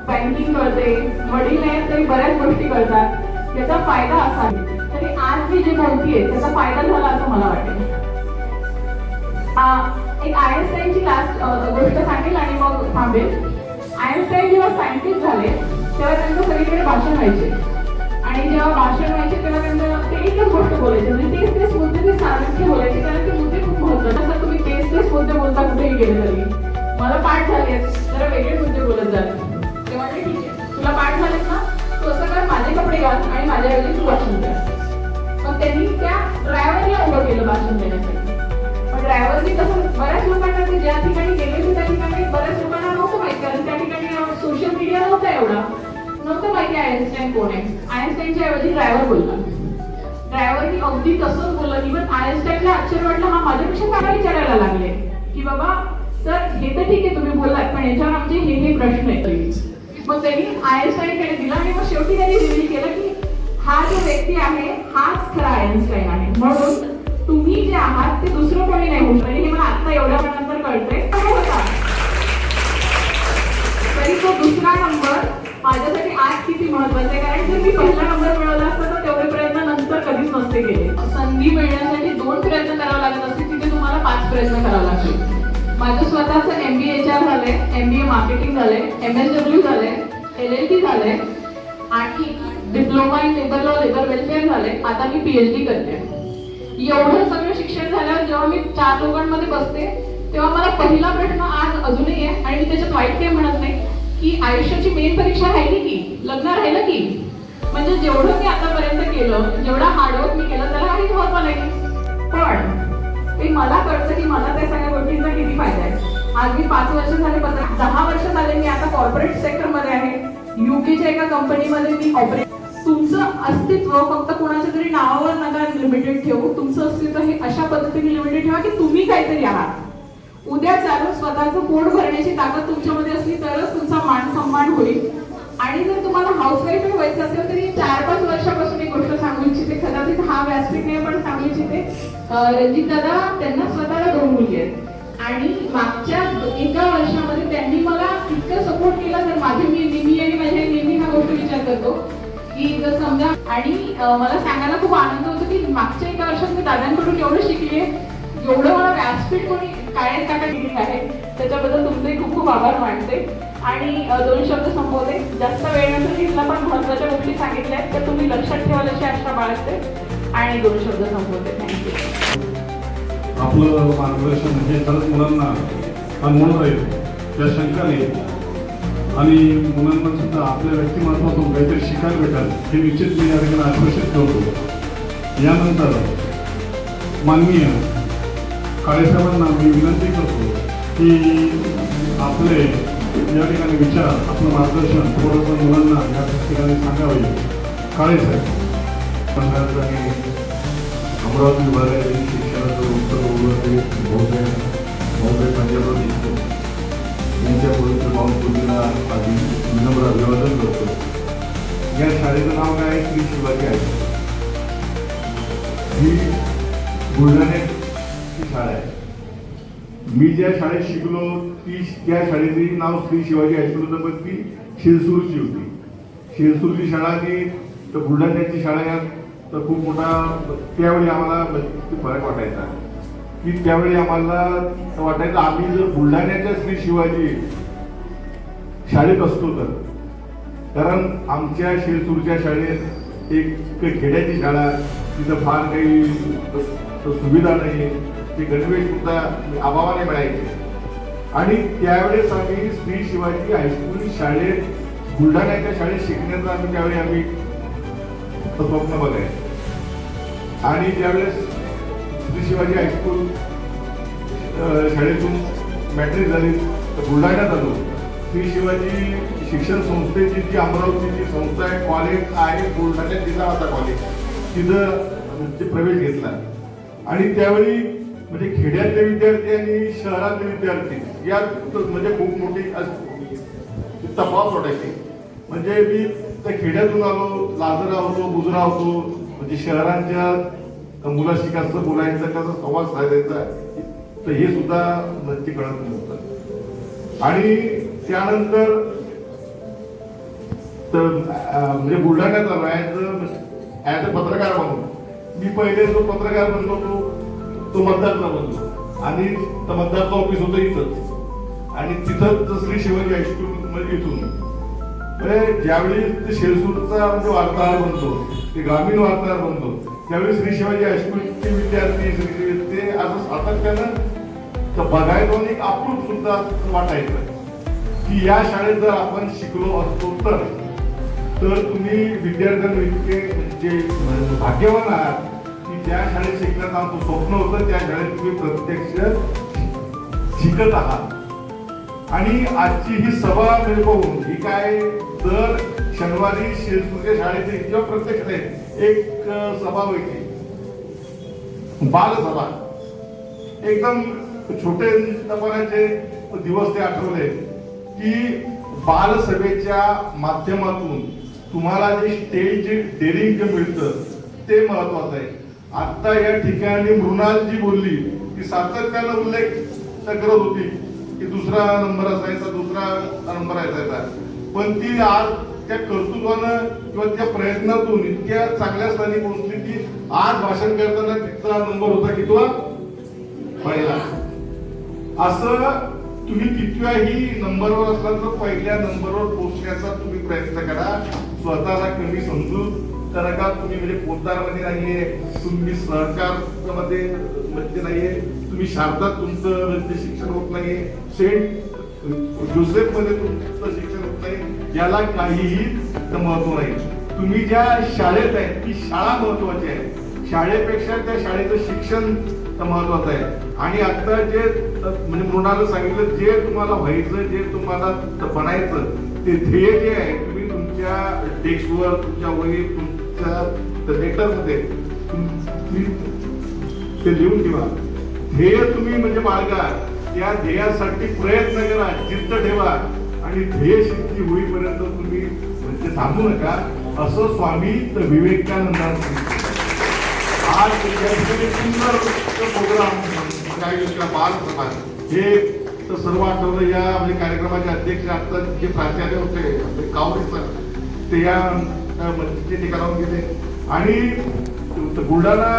बँकिंग कळते, वडील नाही तरी बऱ्याच गोष्टी कळतात. त्याचा फायदा असा तरी आज मी जे बोलतीये त्याचा फायदा झाला असं मला वाटेल. एक आयन्स्टाईनची लास्ट गोष्ट सांगेल आणि मग थांबेल. आयन्स्टाईन जेव्हा सायंटिस्ट झाले तेव्हा त्यांचं सगळीकडे भाषण व्हायचे आणि जेव्हा भाषण व्हायचे तेव्हा त्यांचं ते एकच गोष्ट बोलायचे, म्हणजे तेच मुद्दे ते सारखे बोलायचे, कारण ते मुद्दे खूप महत्त्वाचे असतात. तुम्ही तेच मुद्दे बोलता कुठेही गेले तरी. मला पाठ झालेत जरा वेगळे मुद्दे बोलत जात. ते म्हटले ठीक आहे, तुला पाठ झालेत ना, तू असं कर, माझे कपडे घाल आणि माझ्याऐवजी तू भाषण कर. मग त्यांनी त्या ड्रायव्हरला उभं केलं भाषण देण्यासाठी. पण ड्रायव्हरनी कसं बऱ्याच लोकांना ते ज्या ठिकाणी गेले होते त्या ठिकाणी बऱ्याच लोकांना नव्हतं माहिती, कारण त्या ठिकाणी सोशल मीडिया नव्हता एवढा, नव्हतं माहिती आयन्स्टाईन कोण आहे. आयन्स्टाईनच्या ऐवजी ड्रायव्हर बोलला. ड्रायव्हरनी अगदी तसंच बोललं. इव्हन आयन्स्टाईनला आश्चर्य वाटलं, हा माझ्यापेक्षा काय विचारायला लागले की बाबा सर हे तर ठीक आहे तुम्ही बोललात पण याच्यावर आमचे हे प्रश्न आहेत. मग त्यांनी आयन्स्टाईनकडे दिला आणि मग शेवटी त्यांनी रिव्हील केलं की हा जो व्यक्ती आहे हाच खरा आयन्स्टाईन आहे. म्हणून तुम्ही जे आहात ते दुसरं कोणी नाही होऊ शकत. हे मला आता एवढ्या नंतर कळतंय काय होता. तरी तो दुसरा नंबर माझ्यासाठी आज किती महत्वाचा आहे, कारण जर मी पहिला नंबर मिळवला असता तर तेवढे प्रयत्न नंतर कधीच नसते केले. संधी मिळण्यासाठी 2 प्रयत्न करावे लागत असतील, तिथे तुम्हाला 5 प्रयत्न करावे लागतील. माझं स्वतःचं MBA HR झालंय, MBA मार्केटिंग झालंय, MSW झालंय, LLT झालंय आणि diploma in labour law, labour welfare झालंय. आता मी PhD करते. एवढं सगळं शिक्षण झाल्यावर जेव्हा मी 4 लोकांमध्ये बसते तेव्हा मला पहिला प्रश्न आज अजूनही आहे आणि मी त्याच्यात वाईट काही म्हणत नाही की आयुष्याची मेन परीक्षा राहिली की लग्न राहिलं की. म्हणजे जेवढं मी आतापर्यंत केलं, जेवढा हार्डवर्क मी केलं त्याला काहीच महत्व नाही. पण ते मला कळतं की मला त्या सगळ्या गोष्टींचा किती फायदा आहे. आज मी 5 वर्ष झाले, 10 वर्ष झाले मी आता कॉर्पोरेट सेक्टरमध्ये आहे. UKच्या एका कंपनीमध्ये मी ऑपरेट. तुमचं अस्तित्व फक्त कोणाच्या तरी नावावर नका लिमिटेड ठेवू. तुमचं अस्तित्व हे अशा पद्धतीने लिमिटेड ठेवा की तुम्ही काहीतरी आहात. उद्या चालून स्वतःचं पोट भरण्याची ताकद तुमच्यामध्ये असली तरच तुमचा मान सन्मान होईल. आणि जर तुम्हाला हाऊसवाईफ व्हायचं असेल तरी 4-5 वर्षापासून एक गोष्ट सांगू इच्छिते, कदाचित हा व्यासपीठ नाही पण सांगू इच्छिते. रणजित दादा त्यांना स्वतःला 2 मुली आहेत आणि मागच्या 1 वर्षामध्ये त्यांनी मला इतकं सपोर्ट केला. तर माझी मी आणि माझ्या नेहमी हा गोष्ट विचार करतो की जर समजा, आणि मला सांगायला खूप आनंद होतो की मागच्या 1 वर्षात मी दादांकडून एवढं शिकले, एवढं मला व्यासपीठ कोणी काळ्यात काका दिली आहे त्याच्याबद्दल तुमचे खूप खूप आभार मानते. आणि 2 शब्द संपवते, जास्त वेळ नंतर घेतला पण महत्वाच्या गोष्टी सांगितल्या आहेत तर तुम्ही लक्षात ठेवाल अशी आशा बाळगते आणि 2 शब्द संपवते. थँक्यू. आपलं मार्गदर्शन हे खरंच मुलांना अनुभव राहील त्या शंकाने आणि मुलांना सुद्धा आपल्या व्यक्तिमत्वातून काहीतरी शिकायला भेटाल हे निश्चित मी या ठिकाणी आश्वासित करतो. यानंतर माननीय काळेसाहेबांना मी विनंती करतो की आपले या ठिकाणी विचार, आपलं मार्गदर्शन थोडंसं मुलांना या ठिकाणी सांगावे. काळेसाहेब मंडळाचं आणि अमरावती विभागातील शिक्षणाचं उत्तर महोदय पंजाबराव देशमुख यांच्या पवित्र पावनभूमीला आधी विनम्र अभिवादन करतो. या शाळेचं नाव काय? श्री शिवाजी आहे. ही बुलढाण्याची शाळा आहे. मी ज्या शाळेत शिकलो त्या शाळेचं नाव श्री शिवाजी हायस्कूल होतं, पण ती शिरसूरची होती. शिरसूरची शाळा ती तर बुलढाण्याची शाळा या तर खूप मोठा त्यावेळी आम्हाला फरक वाटायचा की त्यावेळी आम्हाला वाटायचं आम्ही जर बुलढाण्याच्या श्री शिवाजी शाळेत असतो तर, कारण आमच्या शिरसूरच्या शाळेत एक खेड्याची शाळा, तिथं फार काही सुविधा नाही, ते गणवेश सुद्धा अभावाने मिळायचे. आणि त्यावेळेस आम्ही श्री शिवाजी हायस्कूल शाळेत बुलढाण्याच्या शाळेत शिकण्याचं त्यावेळी स्वप्न बघायचं. आणि ज्यावेळेस श्री शिवाजी हायस्कूल शाळेतून मॅट्रिक झाली तर बुलढाण्यात आलो. श्री शिवाजी शिक्षण संस्थेची जी अमरावतीची संस्था आहे, कॉलेज आहे बुलढाण्यात, तिथं आता कॉलेज, तिथं प्रवेश घेतला. आणि त्यावेळी म्हणजे खेड्यातले विद्यार्थी आणि शहरातले विद्यार्थी यात म्हणजे खूप मोठी तफावत वाटायची. म्हणजे मी त्या खेड्यातून आलो, लाजरा होतो, गुजरा होतो, म्हणजे शहरांच्या मुलाशी कसं बोलायचं, कसं संवाद साधायचा, तर हे सुद्धा नक्की कळत नव्हतं. आणि त्यानंतर म्हणजे बुलढाण्यात आलो ऍज अ पत्रकार म्हणून. मी पहिले जो पत्रकार बनलो तो मतदारचा बनलो आणि मतदारचं ऑफिस होतं इथंच आणि तिथंच श्री शिवाजी हायस्कूल म्हणजे इथून ज्यावेळी ते शेलसूरचा म्हणजे वार्ताहर बनतो, ते ग्रामीण वार्ताहर बनतो, त्यावेळी श्री शिवाजी हायस्कूलचे विद्यार्थी ते असं सातत्यानं बघायचो आणि एक अप्रूप सुद्धा वाटायचं की या शाळेत जर आपण शिकलो असतो तर तुम्ही विद्यार्थ्यांना इतके म्हणजे भाग्यवान आहात की ज्या शाळेत शिकण्याचं आमचं स्वप्न होतं त्या शाळेत तुम्ही प्रत्यक्ष शिकत आहात. आणि आजची ही सभा म्हणजे पाहून ही काय दर शनिवारी शेलसूरच्या शाळेची किंवा प्रत्यक्ष नाही एक सभा व्हायची, बालसभा. एकदम छोटे तपणाचे दिवस ते आठवले की बालसभेच्या माध्यमातून तुम्हाला जे स्टेज डेअरिंग मिळतं ते महत्वाचं आहे. आता या ठिकाणी मृणाल जी बोलली ती सातत्यानं उल्लेख करत होती की दुसरा नंबर असायचा, दुसरा नंबर असायचा, पण ती आज त्या कर्तृत्वानं किंवा त्या प्रयत्नातून इतक्या चांगल्या स्थानी पोहोचली की आज भाषण करताना तिचा नंबर होता की तो पहिला. असं तुम्ही कितव्याही नंबरवर असला तर पहिल्या नंबरवर पोहोचण्याचा तुम्ही प्रयत्न करा. स्वतःला कमी समजू नका. तुम्ही म्हणजे पोतदारमध्ये नाहीये, तुम्ही सहकार मध्ये नाहीये, तुम्ही शारदात तुमचं म्हणजे शिक्षण होत नाहीये, सेंट जोसेफ मध्ये तुमचं शिक्षण होत नाही, याला काहीही महत्व नाही. तुम्ही ज्या शाळेत आहे ती शाळा महत्वाची आहे. शाळेपेक्षा त्या शाळेचं शिक्षण महत्वाचं आहे. आणि आता जे म्हणजे मृणाला सांगितलं जे तुम्हाला व्हायचं, जे तुम्हाला बनायचं ते ध्येय जे आहे तुम्ही तुमच्या डेस्कवर, तुमच्या वहीत, तुमच्या लेटरमध्ये ते लिहून ठेवा. ध्येय तुम्ही म्हणजे बाळगा, त्या ध्येयासाठी प्रयत्न करा, जिद्द ठेवा आणि ध्येय सिद्धी होईपर्यंत तुम्ही म्हणजे थांबू नका, असं स्वामी विवेकानंदांनी सांगितलं. आज सुंदर प्रोग्राम बालसभा हे तर सर्व आठवलं. या म्हणजे कार्यक्रमाचे अध्यक्ष आता जे प्राचार्य होते कावरे सर ते या म्हणजे ठिकाणावर गेले आणि बुलढाणा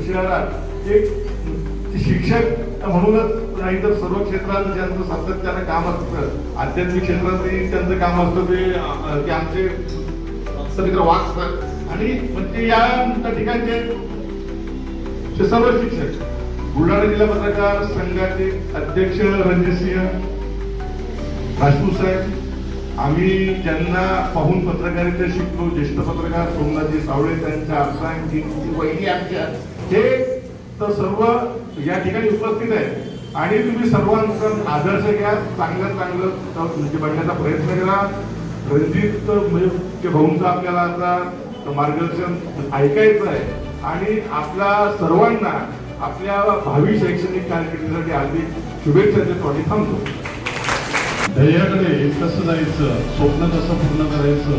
शहरात एक शिक्षक म्हणूनच नाही तर सर्व क्षेत्रात ज्यांचं सातत्यानं काम असतं, आध्यात्मिक क्षेत्रातही त्यांचं काम असतं ते आमचे समित्र वाघ सर आणि म्हणजे या ठिकाणचे सर्व शिक्षक. बुलढाणा जिल्हा पत्रकार संघाचे अध्यक्ष रणजितसिंह राजपूत साहेब, आम्ही ज्यांना पाहून पत्रकारिता शिकलो, ज्येष्ठ पत्रकार सोमनाथजी सावळे, त्यांच्या अर्थांची वहिनी आमच्या, हे तर सर्व या ठिकाणी उपस्थित आहेत. आणि तुम्ही सर्वांचा आदर्श घ्या, चांगलं म्हणजे बनण्याचा प्रयत्न करा. रणजित म्हणजे भाऊंचं आपल्याला आता मार्गदर्शन ऐकायचं आहे आणि आपल्या सर्वांना आपल्या भावी शैक्षणिक कारकिर्दीसाठी हार्दिक शुभेच्छा देतो आणि थांबतो. ध्येयाकडे कसं जायचं, स्वप्न कसं पूर्ण करायचं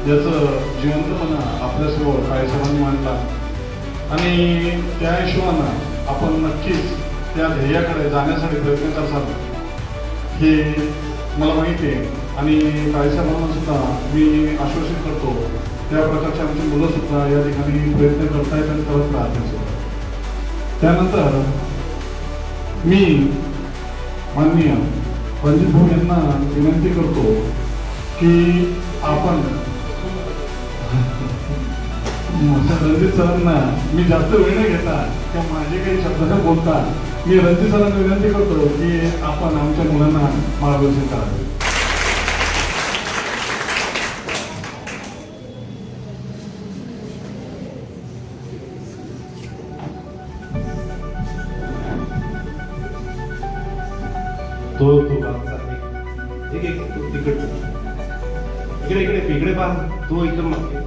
याचं जिवंतपणा आपल्यासमोर काळेसाहेबांनी मांडला आणि त्या हिशोबानं आपण नक्कीच त्या ध्येयाकडे जाण्यासाठी प्रयत्न करसाल हे मला माहिती आहे. आणि काळेसाहेबांना सुद्धा मी आश्वासित करतो त्या प्रकारची आमची मुलं सुद्धा या ठिकाणी प्रयत्न करतायत आणि करत राहतील. त्यानंतर मी माननीय रणजित भाऊ यांना विनंती करतो की आपण रणजित सरांना मी जास्त वेळ न घेता किंवा माझे काही शब्द न बोलता मी रणजित सरांना विनंती करतो की आपण आमच्या मुलांना मार्गदर्शन करावे. तो मागचा एक इकडे पहा, तो एकदम मागे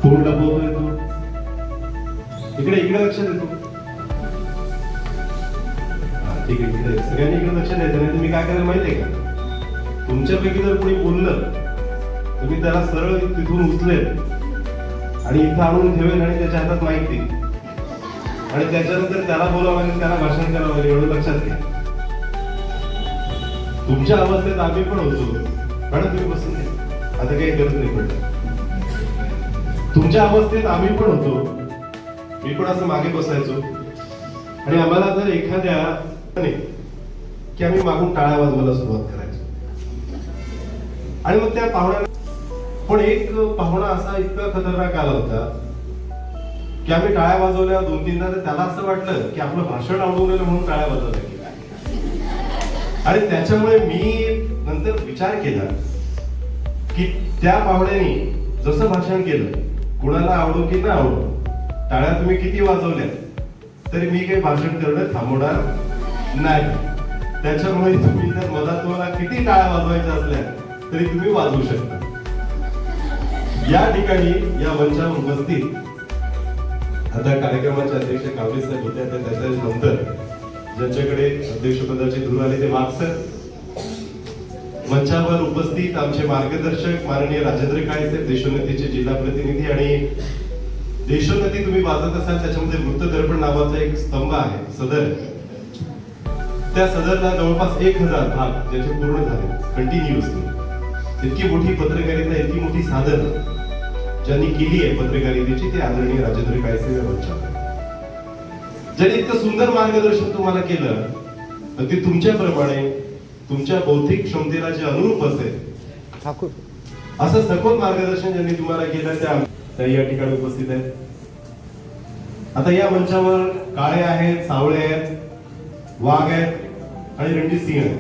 तोंड लपवतोय तो, इकडे लक्ष देतो. ठीक आहे, इकडे सगळ्यांनी इकडे लक्ष द्यायचं. नाही तुम्ही काय करायला माहिती आहे का, तुमच्यापैकी जर कोणी बोललं तर मी त्याला सरळ तिथून उचलेल आणि इथं आणून ठेवेल आणि त्याच्या हातात माईक देईल आणि त्याच्यानंतर त्याला बोलावं आणि त्याला भाषण करावं लागेल, एवढं लक्षात घ्या. तुमच्या अवस्थेत आम्ही पण होतो. मॅडम तुम्ही बसून घ्या, आता काही गरज नाही पडत. तुमच्या अवस्थेत आम्ही पण होतो. मी पण असं मागे बसायचो आणि आम्हाला जर एखाद्या की आम्ही मागून टाळ्या वाजवायला सुरुवात करायचो आणि मग त्या पाहुण्या पण एक पाहुणा असा इतका खतरनाक आला होता की आम्ही टाळ्या वाजवल्या 2-3दा तर त्याला असं वाटलं की आपलं भाषण आवडवलेलं म्हणून टाळ्या वाजवल्या की काय. आणि त्याच्यामुळे मी नंतर विचार केला की त्या पाहुण्याने जसं भाषण केलं, कुणाला आवडो की ना आवडो, टाळ्या तुम्ही किती वाजवल्या तरी मी काही भाषण करणं थांबवणार नाही. त्याच्यामुळे तुम्ही जर मधात तुम्हाला किती टाळ्या वाजवायच्या असल्या तरी तुम्ही वाजवू शकता. या ठिकाणी या मंचावर उपस्थित आता कार्यक्रमाचे अध्यक्ष कावले साहेब होते, आता त्याच्यानंतर ज्यांच्याकडे अध्यक्षपदाची धूर आली ते वाघ सर, मंचावर उपस्थित आमचे मार्गदर्शक माननीय राजेंद्र काळे साहेब, देशोन्नतीचे जिल्हा प्रतिनिधी. आणि देशोन्नती तुम्ही वाचत असाल त्याच्यामध्ये वृत्तदर्पण नावाचा एक स्तंभ आहे, सदर. त्या सदरला जवळपास 1000 भाग ज्याचे पूर्ण झाले कंटिन्युअसली. इतकी मोठी पत्रकारिता, इतकी मोठी साधन ज्यांनी केली आहे पत्रकारितेची ते आदरणीय राजेंद्र काळे साहेब. ज्यांनी इतकं सुंदर मार्गदर्शन तुम्हाला केलं तर ते तुमच्याप्रमाणे तुमच्या बौद्धिक क्षमतेला जे अनुरूप असेल असं सखोल मार्गदर्शन ज्यांनी तुम्हाला केलं त्या या ठिकाणी उपस्थित आहेत. आता या मंचावर काळे आहेत, सावळे आहेत, वाघ आहेत आणि रणजित सिंह आहेत.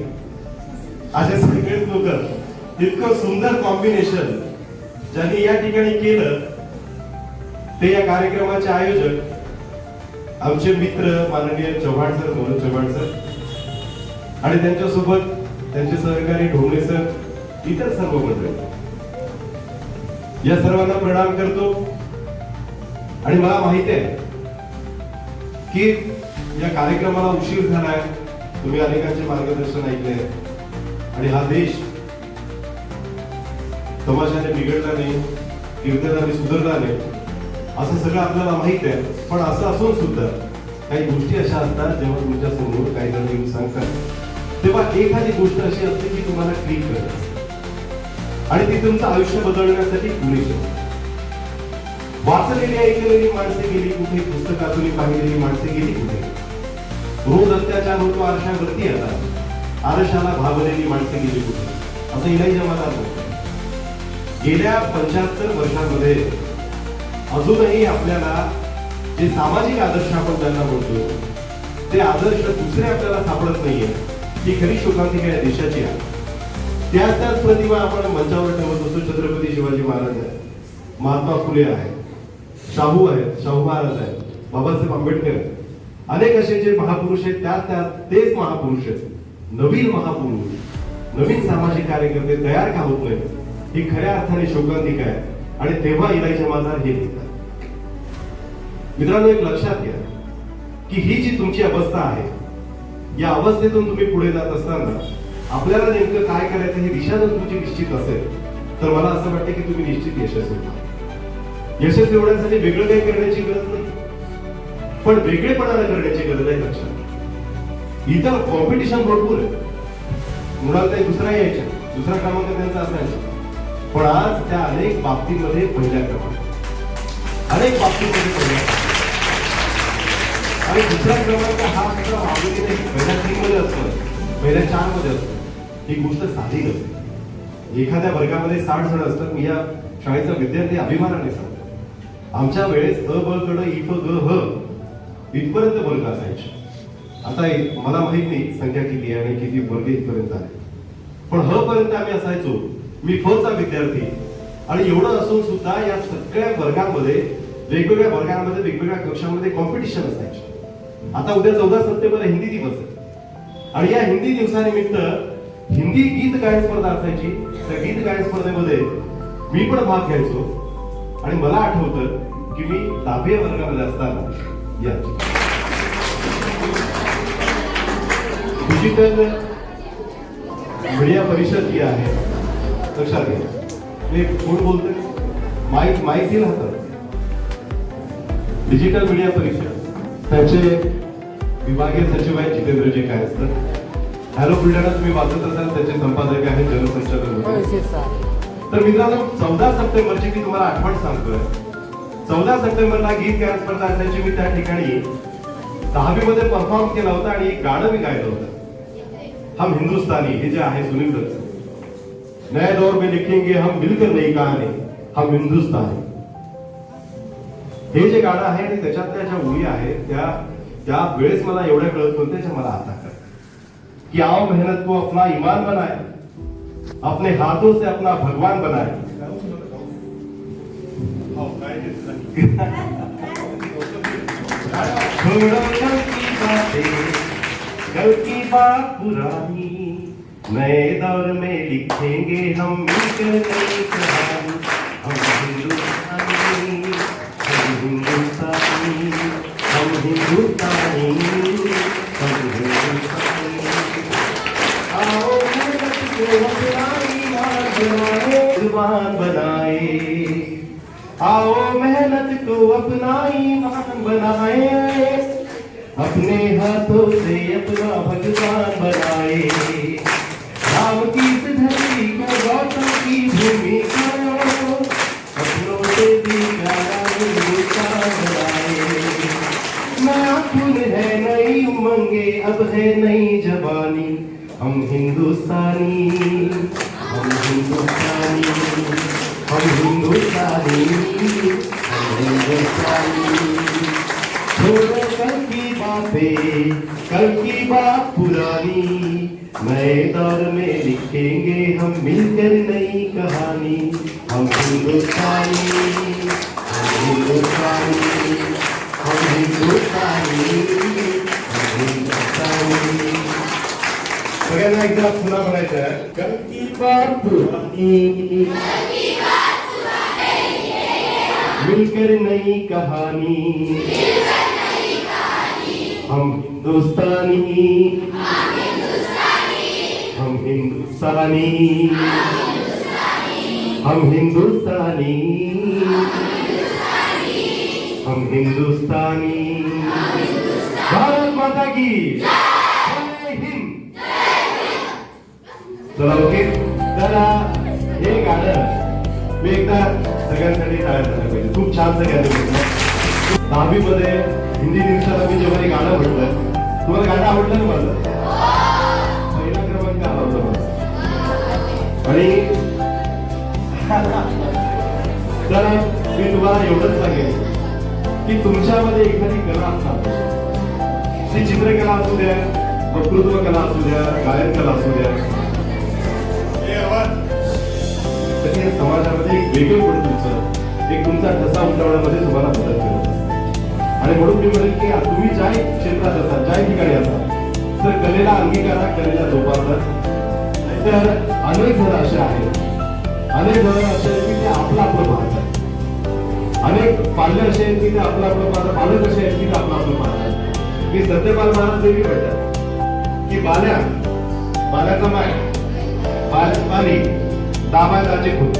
असे सगळेच लोक इतकं सुंदर कॉम्बिनेशन ज्यांनी या ठिकाणी केलं ते या कार्यक्रमाचे आयोजक आमचे मित्र माननीय चव्हाण सर, मनोज चव्हाण सर आणि त्यांच्यासोबत त्यांचे सहकारी ढोंगरे सर, इतर सर्व मंडळी. या सर्वांना प्रणाम करतो. आणि मला माहिती आहे की या कार्यक्रमाला उशीर झालाय, तुम्ही अनेकांचे मार्गदर्शन ऐकले आणि हा देश तमाशाने बिघडला नाही, कीर्तनाने सुधारला नाही असं सगळं आपल्याला माहित आहे. पण असं असून सुद्धा काही गोष्टी अशा असतात जेव्हा तुमच्या समोर काही जण येऊन सांगतात तेव्हा एखादी गोष्ट अशी असते की तुम्हाला क्लिक करत आणि ती तुमचं आयुष्य बदलण्यासाठी पुरेशी. वाचलेली ऐकलेली माणसे गेली कुठे, पुस्तकातून पाहिलेली माणसे गेली कुठे. रोज अत्याचार होतो आरशावरती, आता आरशाला भावलेली माणसे गेली कुठे, असं इलाही मला होतं. गेल्या 75 वर्षांमध्ये अजूनही आपल्याला जे सामाजिक आदर्श आपण त्यांना म्हणतो ते आदर्श दुसरे आपल्याला सापडत नाहीये. ही खरी शोकांतिका या देशाची आहे. त्याच प्रतिमा आपण मंचावर ठेवत असतो. छत्रपती शिवाजी महाराज आहेत, महात्मा फुले आहेत, शाहू आहेत, शाहू महाराज आहेत, बाबासाहेब आंबेडकर, अनेक असे जे महापुरुष आहेत तेच महापुरुष आहेत. नवीन महापुरुष, नवीन सामाजिक कार्यकर्ते तयार का होत नाहीत ही खऱ्या अर्थाने शोकांतिका आहे. आणि तेव्हा इलाही जमादार हे लिहितात. मित्रांनो, एक लक्षात घ्या की ही जी तुमची अवस्था आहे या अवस्थेतून तुम्ही पुढे जात असताना आपल्याला नेमकं काय करायचं ही दिशा जर तुमची निश्चित असेल तर मला असं वाटतं की तुम्ही निश्चित यशस्वी व्हाल. यशस्वी होण्यासाठी वेगळं काही करण्याची गरज नाही, पण वेगळेपणाला करण्याची गरज आहे. लक्षात, इथं कॉम्पिटिशन भरपूर आहे. मुळात काही दुसरा यायच्या, दुसरा क्रमांक त्यांचा असायचा, पण आज त्या अनेक बाबतीमध्ये पहिल्या क्रमांक, अनेक बाबतीमध्ये पहिल्या आणि दुसरा क्रमांक हा सुद्धा मागणी नाही. पहिल्या 3 मध्ये असतो, पहिल्या 4 मध्ये असतो. ही गोष्ट साधी नसते. एखाद्या वर्गामध्ये 60 जण असतात. मी या शाळेचा विद्यार्थी अभिमानाने सांगतो, आमच्या वेळेस अ ब क ड इ फ ग ह इथपर्यंत वर्ग असायचे. आता मला माहित नाही संख्या किती आहे आणि किती वर्ग इथपर्यंत आहे, पण ह पर्यंत आम्ही असायचो. मी फ चा विद्यार्थी. आणि एवढं असून सुद्धा या सगळ्या वर्गांमध्ये वेगवेगळ्या वर्गांमध्ये वेगवेगळ्या कक्षांमध्ये कॉम्पिटिशन असायचे. आता उद्या 14 सप्टेंबर हिंदी दिवस आहे आणि या हिंदी दिवसानिमित्त हिंदी गीत गायन स्पर्धा असायची. त्या गीत गायन स्पर्धेमध्ये मी पण भाग घ्यायचो आणि मला आठवतं की मी 10व्या वर्गामध्ये असताना या डिजिटल मीडिया परिषद जी आहे, लक्षात घ्या. मी कोण बोलतोय? माईक माईक दिला हातात. डिजिटल मीडिया परिषद, त्याचे विभागीय सचिव आहेत जितेंद्रजी काय असतात. हॅलो बुलढाणा तुम्ही वाचत असाल, त्याचे संपादक आहेत, जनसंचालक होते. तर मित्रांनो, 14 सप्टेंबरची मी तुम्हाला आठवण सांगतोय. 14 सप्टेंबरला गीत गायन स्पर्धा असायची. मी त्या ठिकाणी 10वी मध्ये परफॉर्म केला होता आणि एक गाणं मी गायलं होतं, हम हिंदुस्तानी. हे जे आहे सुनील दत्त, नए दौर में लिखेंगे हम मिलकर नई कहानी, हम हिंदुस्तानी. हे जे गाणं आहे आणि त्याच्यातल्या ज्या ओळी आहेत त्या वेळेस मला एवढ्या कळत नव्हत्या, ज्या मला आता कळत कि आओ मेहनत को अपना ईमान बनाए, अपने हाथों से अपना भगवान बनाए. छोड़ो कल की बात पुरानी, नए दौर में लिखेंगे हम मिलकर नई कहानी, हम हिंदुस्तानी, हम हिंदुस्तानी, हम हिंदुस्तानी, हम हिंदुस्तानी. आओ मेहनत को अपना ईमान बनाए, आओ मेहनत को अपना ईमान बनाए, अपने हाथों से अपना भगवान बनाए. राम की इस धरती को गौतम की भूमि को अपनों से भी प्यारा हिंदुस्तान बनाए. नया खून है, नई उमंगे, अब है नई जवानी, हम हिंदुस्तानी, हम हिंदुस्तानी, हम हिंदुस्तानी, हम हिंदुस्तानी. छोड़ो कल की बातें, कल की बात पुरानी, नए दौर में लिखेंगे हम मिलकर नई कहानी, हम हिंदुस्तानी, हम हिंदुस्तानी, हम हिंदुस्तानी, हम हिंदुस्तानी. सगळ्यांना एकदा पुन्हा म्हणायचं आहे, कल की बात पुरानी, मिलकर नई कहानी, हम हिंदुस्तानी, हम हिंदुस्तानी, हम हिंदुस्तानी, हम हिंदुस्तानी. भारत माता की जय हिंद. चला ओके. तर हे गाणं मी एकदा सगळ्यांसाठी टाळ्या झाल्या पाहिजे. खूप छान सगळ्यांनी म्हटलं. 10वी मध्ये हिंदी दिवसाला मी जेव्हा हे गाणं म्हटलं, तुम्हाला गाणं आवडलं ना माझं? पहिला क्रमांक आला होता माझा. आणि तर मी तुम्हाला एवढंच सांगेन की तुमच्यामध्ये एखादी कला असणार, ती चित्रकला असू द्या, वक्तृत्व कला असू द्या, गायन कला असू द्या, तरी समाजामध्ये एक वेगळं पण तुमचं एक तुमचा ठसा उमटवण्यामध्ये तुम्हाला मदत करत. आणि म्हणून मी म्हणेन की तुम्ही ज्या क्षेत्रात असाल, ज्या ठिकाणी असाल, तर कलेला अंगीकारा, कलेला जोपासा. तर अनेक जण असे आहेत, अनेक जण असे आहेत की ते आपलं आपलं पाहतात. अनेक पाल्य असे आहेत की ते आपलं आपलं पाहतात, पालक असे आहेत की ते आपलं आपलं पाहतात. मी सत्यपाल महाराज देवी म्हणतात की बाल्याचा माय, बाली दाबायचे खूप,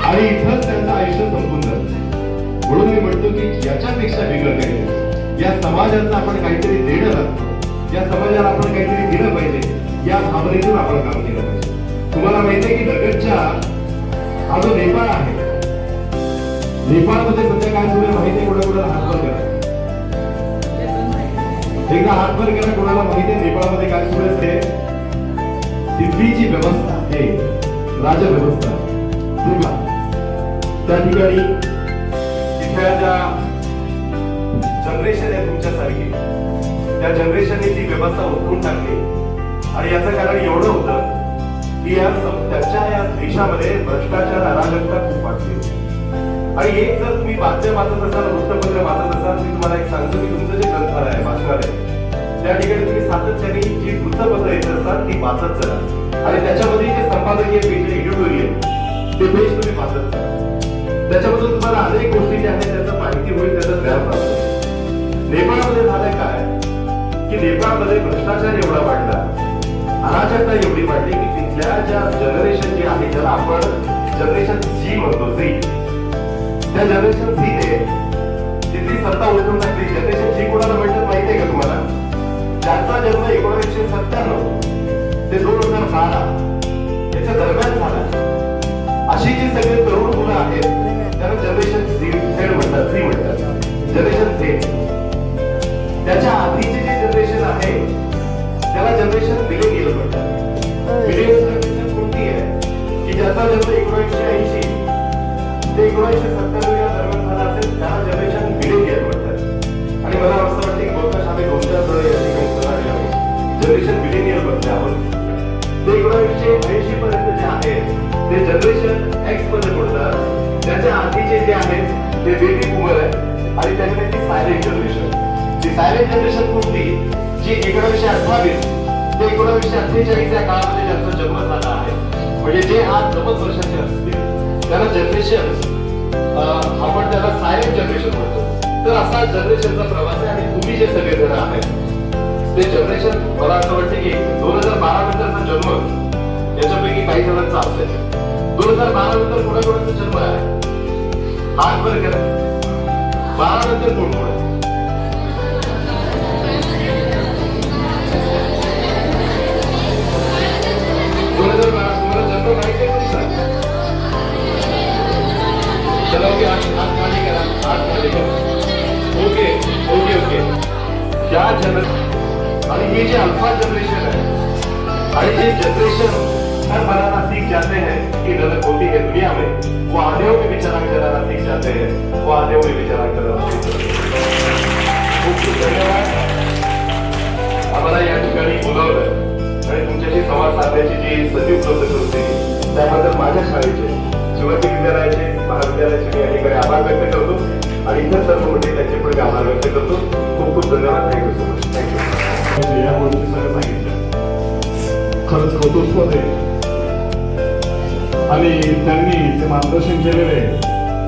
आणि इथंच त्यांचं आयुष्य संपून जातं. म्हणून मी म्हणतो की याच्यापेक्षा वेगळं काही नाही. या समाजाचं आपण काहीतरी देणं लागतो, या समाजाला आपण काहीतरी दिलं पाहिजे, या भावनेतून आपण काम केलं पाहिजे. तुम्हाला माहिती आहे की लगतच्या हा जो नेपाळ आहे, नेपाळमध्ये सध्या काय सुरू आहे माहिती आहे? कोणाकोणाला हातभर करा, एकदा हातभर करा. कोणाला माहिती आहे नेपाळमध्ये काय सुरू असते? तिथलीची व्यवस्था आहे, राजव्यवस्था. त्या ठिकाणी तिथल्या ज्या जनरेशन आहे तुमच्यासारखी, त्या जनरेशनने ती व्यवस्था उठवून टाकली. आणि याचं कारण एवढं होतं की त्याच्या या देशामध्ये भ्रष्टाचार, अराजकता खूप वाढली. आणि एक जर तुम्ही बातम्या वाचत असाल, वृत्तपत्र वाचत असाल, मी तुम्हाला एक सांगतो की तुमचं जे ग्रंथालय आहे, वाचनालय, त्या ठिकाणी तुम्ही सातत्याने जी वृत्तपत्र येत असतात ती वाचत चला. आणि त्याच्यामध्ये जे संपादकीय पेज, एडिटोरियल, ते पेज तुम्ही वाचत चला. त्याच्यामधून तुम्हाला अनेक गोष्टी ज्या आहेत त्याचं माहिती होईल, त्याचं ज्ञान प्राप्त होईल. नेपाळमध्ये झालंय काय की नेपाळमध्ये भ्रष्टाचार एवढा वाढला, अराजकता एवढी वाढली की तिथल्या ज्या जनरेशन जी आहे ज्याला आपण जनरेशन झी म्हणतो, झी, त्या जनरेशन झीने तिथली सत्ता उलटून टाकली. जनरेशन झी कोणाला म्हणतात माहिती आहे का तुम्हाला? ज्यांचा जन्म 1997 ते 2012 याच्या दरम्यान झाला, अशी जी सगळे तरुण मुलं आहेत त्यांना जनरेशन झेड म्हणतात, झी म्हणतात, जनरेशन झेड. त्याच्या आधीचे जे जनरेशन आहे त्याला जनरेशन मिलेनियल म्हणतात. मिलेनियल जनरेशन कोणती आहे की ज्याचा जन्म 1980 ते 1997 या दरम्यान झाला असेल त्याला जनरेशन मिलेनियल म्हणतात. आणि मला असं वाटतं की बहुतांश आम्ही 2-4 वेळा या ठिकाणी सगळे आहोत जनरेशन मिलेनियल मध्ये आहोत. ते 1980 पर्यंत जे आहेत ते जनरेशन एक्स मध्ये पडतात. त्याच्या आधीचे जे आहेत ते बेबी बूमर आहे आणि त्याच्यामध्ये सायलेंट जनरेशन. ती सायलेंट जनरेशन कोणती जी 1928 ते 1948 या काळामध्ये ज्यांचा जन्म झाला आहे, म्हणजे जे आज 90 वर्षाचे असतील त्याला जनरेशन आपण त्याला सायलेंट जनरेशन म्हणतो. तर असा जनरेशनचा प्रवास आहे. आणि तुम्ही जे सगळेजण आहेत ते जनरेशन, मला असं वाटतं की 2012 नंतरचा जन्म याच्यापैकी काही जणांचा असेल. 2012 नंतर कोणाकोणाचा जन्म आहे हात वर करा. 12 नंतर कोण कोण आहे? Okay okay okay. ज्या आणि ये जे अल्फा जनरेशन है और ये जनरेशन हर बनाना सीख जाते हैं कि गलत होती है दुनिया में, वो आधे में भी चला चलाना सीख जाते हैं, वो आधे में भी चला चलाना सीख जाते हैं. खूप खूप धन्यवाद. आम्हाला या ठिकाणी बोलावलं आणि तुमच्याशी संवाद साधण्याची जी संधी उपलब्ध करून दिली त्याबद्दल माझ्या शाळेचे, शिवाजी विद्यालयाचे, महाविद्यालयाचे मी या ठिकाणी आभार व्यक्त करतो आणि इतर सर्व मंडळी त्यांचे पण आभार व्यक्त करतो. खूप खूप धन्यवाद. Thank you so much. थँक्यू. या गोष्टी सगळं सांगितलं, खरंच कौतुकस्पद आहे. आणि त्यांनी ते मार्गदर्शन केलेले आहे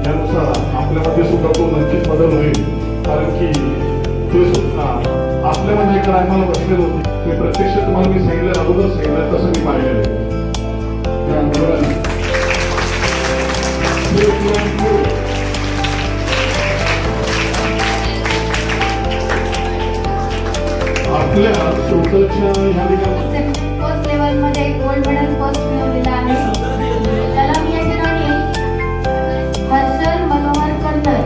त्यानुसार आपल्यामध्ये सुद्धा तो नक्कीच बदल होईल. कारण की ते सुद्धा आपल्यामध्ये एका टायमाला बसलेले होते. ते प्रत्यक्ष तुम्हाला मी सांगितलं, अगोदर सांगितलं तसं मी पाहिलेलं आहे. त्या आंदोलनाने आपल्या स्वतःच्या ह्या ठिकाणी फर्स्ट लेवल मध्ये गोल्ड मेडल फर्स्ट मिळवलेला आहे. त्याला मी या ठिकाणी हर्षल मनोहर कर्नल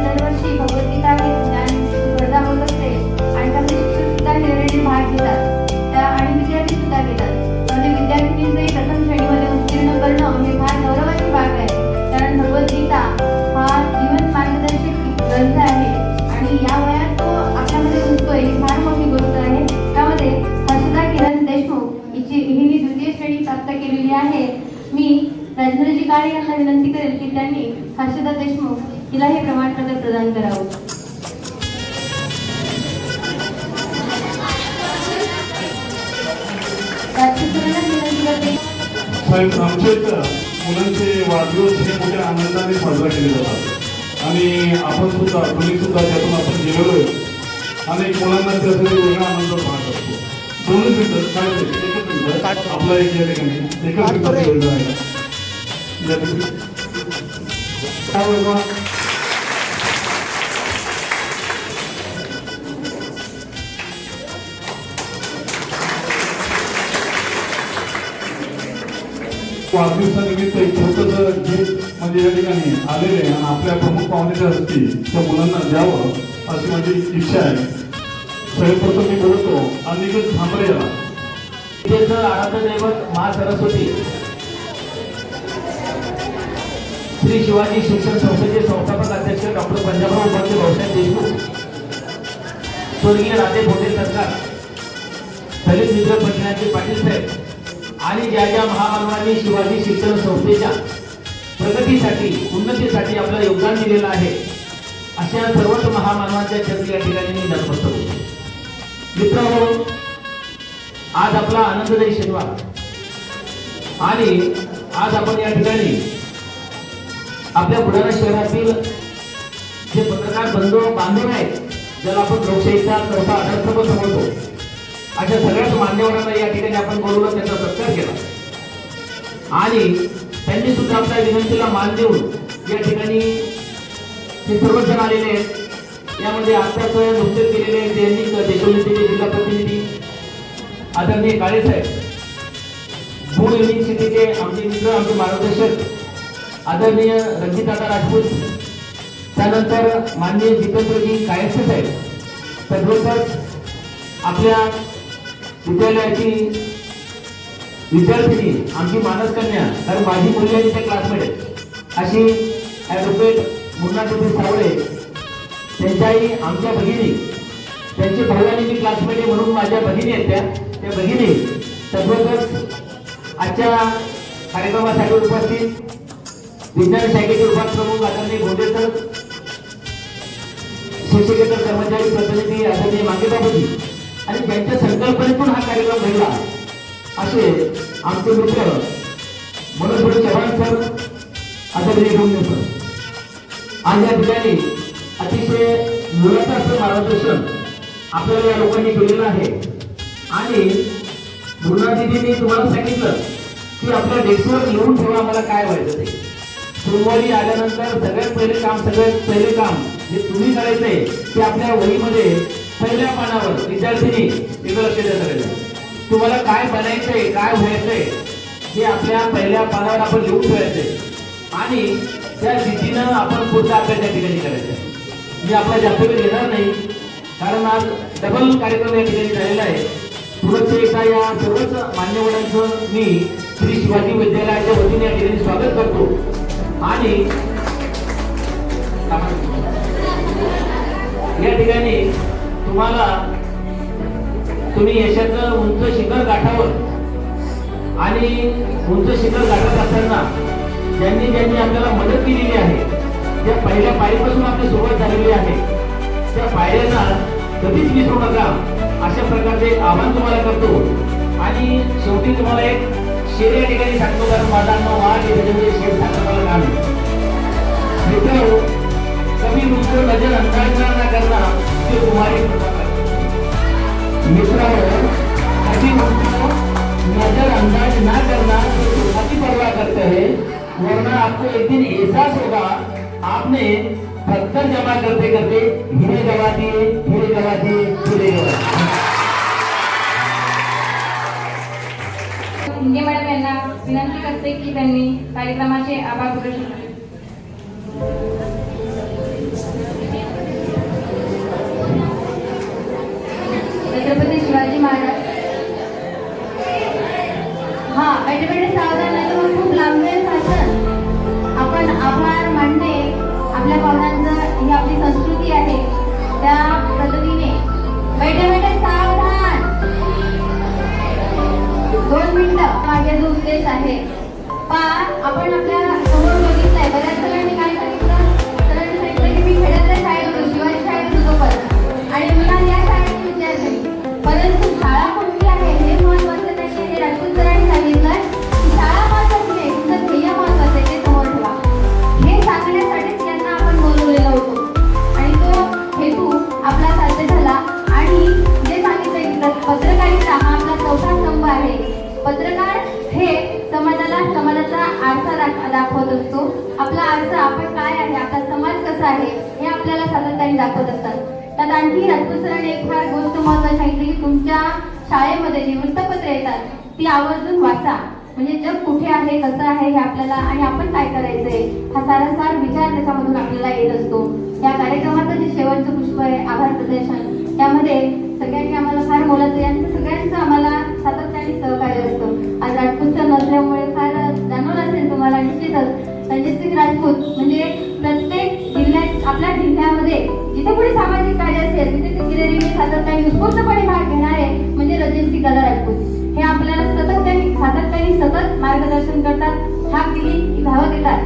दरवर्षी भगवद्गीता ज्ञान स्पर्धा होत असते आणि त्यामध्ये शिक्षक सुद्धा हिरिरीने भाग घेतात त्या आणि विद्यार्थी सुद्धा घेतात. म्हणजे विद्यार्थिनींचे प्रथम श्रेणीमध्ये उत्तीर्ण करणं हे फार गौरवाची बाब आहे. कारण भगवद्गीता हा जीवन मार्गदर्शक ग्रंथ आहे आणि या वयात तो आपल्यामध्ये घुसतोय ही फार मोठी गोष्ट आहे. त्यामध्ये हर्षदा किरण देशमुख हिने द्वितीय श्रेणी प्राप्त केलेली आहे. मी राजेंद्रजी काळे यांना विनंती करेल की त्यांनी हर्षदा देशमुख हिला हे प्रमाणपत्र प्रदान करावं. राजकिशोरांना विनंती करते. साहेब, आमच्या इथं मुलांचे वाढदिवस हे मोठ्या आनंदाने साजरा केले जातात आणि आपण सुद्धा तुम्ही सुद्धा त्यातून आपण गेलेलो आहे. अनेक मुलांना त्यासाठी वेगळा आनंद पाहत असतो. 2 मिनिटं काय एकच मिनिट आपला एक या ठिकाणी एकच मिनिटाची वेळ आहे या ठिकाणी वाढदिवसानिमित्त एक छोटंसं गीत म्हणजे या ठिकाणी आलेले आणि आपल्या प्रमुख पाहुण्याच्या हस्ते त्या मुलांना द्यावं अशी माझी इच्छा आहे. सर्वप्रथम मी बोलतो अनिकेत थांबरे याला. विद्येचं आराध्य दैवत मा सरस्वती श्री शिवाजी शिक्षण संस्थेचे संस्थापक अध्यक्ष डॉक्टर पंजाबराव उपाध्ये भाऊसाहेब देशमुख, स्वर्गीय राजे भोटे सरकार, दलित मित्र पंढरीनाथ पाटील साहेब आणि ज्या ज्या महामानवांनी शिवाजी शिक्षण संस्थेच्या प्रगतीसाठी उन्नतीसाठी आपलं योगदान दिलेलं आहे अशा सर्वच महामानवांच्या चरणी या ठिकाणी मी नतमस्तक होतो. मित्रांनो, आज आपला आनंददायी शनिवार आणि आज आपण या ठिकाणी आपल्या बुलढाणा शहरातील जे पत्रकार बांधव आहेत ज्याला आपण लोकशाहीचा चौथा आधारस्तंभ समजतो अशा सगळ्याच मान्यवरांना या ठिकाणी आपण बोलवलं, त्यांचा सत्कार केला आणि त्यांनी सुद्धा आपल्या विनंतीला मान देऊन या ठिकाणी हे सर्वजण आलेले आहेत. यामध्ये आत्ताच नुकतेच केलेले आहेत त्यांनी देशोन्नतीचे जिल्हा प्रतिनिधी आदरणीय काळे साहेब, मूळ युनिव्हर्सिटीचे आमचे मित्र, आमचे मार्गदर्शक आदरणीय रणजितदादा राजपूत, त्यानंतर माननीय जितेंद्रजी कायस्थे साहेब, तद्वतच आपल्या विद्यालयाची विद्यार्थिनी आमची मानस कन्या, कारण माझी मुलगी आणि त्या क्लासमेट आहेत अशी ॲडव्होकेट मुन्नादेवी सावळे, त्यांच्याही आमच्या भगिनी, त्यांचे भाऊ आणि मी क्लासमेट आहे म्हणून माझ्या भगिनी आहेत त्या भगिनी, तद्वतच आजच्या कार्यक्रमासाठी उपस्थित विज्ञान शाखेचे विभाग प्रमुख आदरणीय भोंडे सर, शिक्षकेतर कर्मचारी प्रतिनिधी आदरणीय मांगे बाबूजी आणि ज्यांच्या संकल्पनेतून हा कार्यक्रम घडला असे आमचे मित्र मनोज चव्हाण सर, आदरणीय भोंडे सर. आज या ठिकाणी अतिशय मुलाचं असं मार्गदर्शन आपल्याला या लोकांनी केलेलं आहे आणि मुन्नादीदींनी तुम्हाला सांगितलं की आपल्या डेस्कवर लिहून ठेवा आम्हाला काय व्हायचं ते. सोमवारी आल्यानंतर सगळ्यात पहिले काम जे तुम्ही करायचंय ते आपल्या वहीमध्ये पहिल्या पानावर विद्यार्थिनी तिथं लक्ष द्या करायचं. तुम्हाला काय बनायचंय, काय व्हायचंय हे आपल्या पहिल्या पानावर आपण लिहून ठेवायचंय आणि त्या रीतीनं आपण पुढचा अभ्यास त्या ठिकाणी करायचा. मी आपला जास्त वेळ घेणार नाही कारण आज डबल कार्यक्रम या ठिकाणी झालेला आहे. पुढचं एकदा या सर्वच मान्यवरांचं मी श्री शिवाजी विद्यालयाच्या वतीने या ठिकाणी स्वागत करतो आणि या ठिकाणी तुम्ही यशाचं उंच शिखर गाठावर आणि उंच शिखर गाठत असताना ज्यांनी आपल्याला मदत केलेली आहे त्या पहिल्या पायरीपासून आपली सुरुवात झालेली आहे त्या पायऱ्यांना कधीच विसरू नका अशा प्रकारचे आवाहन तुम्हाला करतो. आणि शेवटी तुम्हाला एक शेर या ठिकाणी सांगतो कारण माझा नाव वाघ आहे त्याच्यामध्ये शेर सांगतो मला काम आहे. मित्र कभी मुझको नजर अंदाज ना करना जो तुम्हारी मित्र कभी मुझको नजर अंदाज ना करना जो तुम्हारी परवाह करते हैं वरना आपको एक दिन एहसास होगा आपने पत्थर जमा करते करते हीरे गवा दिए, हीरे गवा दिए, हीरे गवा दिए. हिंगे मॅडम यांना विनंती करते की त्यांनी कार्यक्रमाचे आभार प्रदर्शन करावे. छत्रपती शिवाजी महाराज. हा ॲडव्होकेट सावधान नाही तर मग खूप लांबवेळ भाषण. आपण आभार मानणे आपल्या पाहुण्यांचं ही आपली संस्कृती आहे त्या पद्धतीने. बैठे सावधान. 2 मिनिटं. माझा जो उद्देश आहे आपण आपल्या समोर बघितलंय बऱ्याच जणांनी काय सांगितलं की मी खेड्यातल्या शाळेत होतो, शिवाजी शाळेत होतो पण आणि मला या शाळेत विद्यार्थी. परंतु शाळा कोणती आहे हे महत्वाचं नाही. हे राजपूत सरांनी सांगितलं की शाळा महत्वाची नाही, तुमचं ध्येय महत्वाचं आहे ते समोर ठेवा. हे सांगण्यासाठीच यांना आपण बोलवलेलं होतो आणि तो हेतू आपला साध्य झाला. आणि जे सांगितलं की पत्रकारिता हा आपला चौथा स्तंभ आहे. पत्रकार हे समाजाचा आरसा दाखवत असतो. आपला आरसा आपण काय आहे, आपला समाज कसा आहे हे आपल्याला सातत्याने दाखवत असतात. त्यात आणखी राजपूत सरांनी एक फार गोष्ट महत्त्वाची सांगितली की तुमच्या शाळेमध्ये जी वृत्तपत्र येतात ती आवर्जून वाचा. म्हणजे जग कुठे आहे, कसं आहे हे आपल्याला आणि आपण काय करायचंय हा सारासार विचार त्याच्यामधून आपल्याला येत असतो. या कार्यक्रमाचं जे शेवटचं पुष्प आहे आभार प्रदर्शन, त्यामध्ये सगळ्यांनी आम्हाला फार मोलाचं यांचं सगळ्यांचं आम्हाला सातत्याने सहकार्य असतं. आज राजपूत सर नसल्यामुळे फार जाणवलं असेल तुम्हाला निश्चितच. रणजितसिंग राजपूत म्हणजे प्रत्येक जिल्ह्यात आपल्या जिल्ह्यामध्ये जिथे कुठे सामाजिक कार्य असेल तिथे तिथे सातत्याने उत्स्फूर्तपणे भाग घेणारे म्हणजे रणजितसिंग दादा राजपूत. हे आपल्याला सातत्याने सतत मार्गदर्शन करतात, हाक दिली की धावत येतात.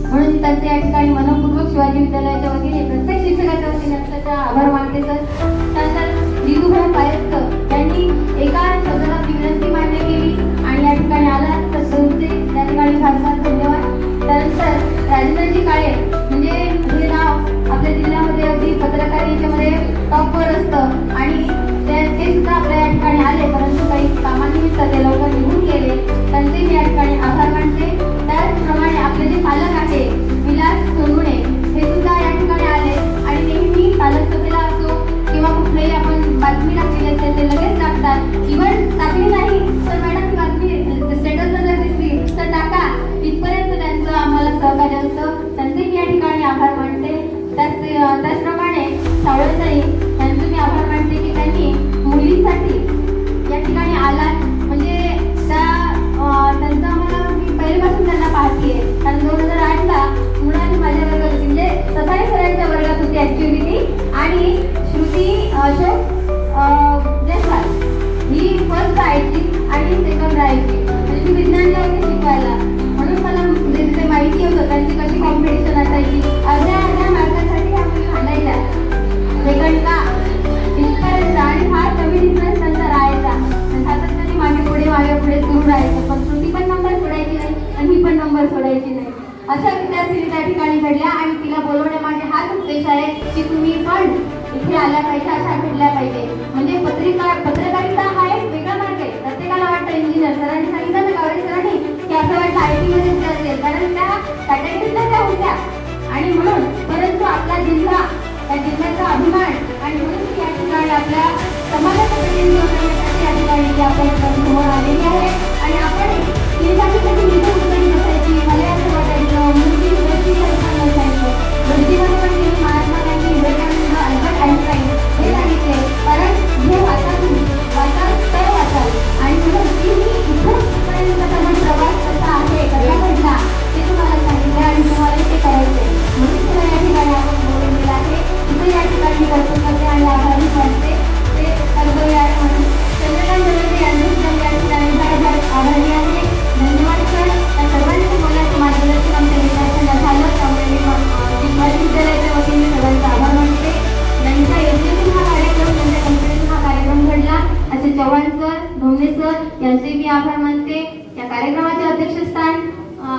म्हणून त्यांचे या ठिकाणी मनपूर्वक शिवाजी विद्यालयाच्या वतीने प्रत्येक शिक्षकाच्या वतीने त्याचा आभार मानते. त्यानंतर जितूभाऊ कायस्थ यांनी एका शब्दाला विनंती मान्य केली आणि या ठिकाणी आला तर तुमचे त्या ठिकाणी फार फार धन्यवाद. त्यानंतर राजेंद्रजी काळे म्हणजे हे नाव आपल्या जिल्ह्यामध्ये अगदी पत्रकारितेमध्ये टॉपवर असतं आणि ते सुद्धा आपल्या या ठिकाणी आले नंबर सोडायची नाही आणि ही पण नंबर सोडायची नाही. अशा विद्यार्थी त्या ठिकाणी घडल्या आणि तिला बोलवण्यामागे हाच उद्देश आहे की तुम्ही पण इथे आल्या पाहिजे, अशा घडल्या पाहिजे. म्हणजे पत्रकारिता हा एक वेगळा मार्ग आहे. प्रत्येकाला वाटतं इंजिनियर, सरांनी सांगितलं ना गावडे सरांनी की असं वाटतं IT मध्ये असेल, कारण त्या कॅटेगरीतल्या त्या होत्या आणि म्हणून. परंतु आपला जिल्हा, त्या जिल्ह्याचा अभिमान आणि म्हणून या ठिकाणी आपल्या समाजाचं प्रतिनिधित्व करण्यासाठी या ठिकाणी आपण समोर आलेली आहे. आणि आपण तिच्यासाठी कधी निधी उचलून बसायची, मला असं वाटायचं मुलगी गोष्टी सांगायचं. गडजीमध्ये पण तिने महात्मा गांधी, विवेकानंद, अल्बर्ट आइन्स्टाईन हे सांगितले, कारण हे वाचाल तर वाचाल. आणि म्हणून ती मी इथपर्यंतचा जो प्रवास कसा आहे, कसा घडला ते तुम्हाला सांगितलं आणि तुम्हाला ते करायचे. म्हणून तुला या ठिकाणी आपण बोलवलेलं आहे. तिथे या ठिकाणी कर्तव्य करते आणि आभारी वाटते ते कर्तव्य आहे. म्हणून चंद्रकांत दळवे यांनी सुद्धा या ठिकाणी फार आभारी आहे. धन्यवाद सर. त्या सर्वांचं बोलायचं मार्गदर्शन आमच्या विद्यार्थ्यांना झालं, त्यामुळे मी शिवाजी विद्यालयाच्या वतीने सर्वांचा आभार मानते. त्यांच्या योजनेतून हा कार्यक्रम, त्यांच्या कंपनीतून हा कार्यक्रम घडला. असे चव्हाण सर, ढोमणे सर यांचे मी आभार मानते. या कार्यक्रमाचे अध्यक्षस्थान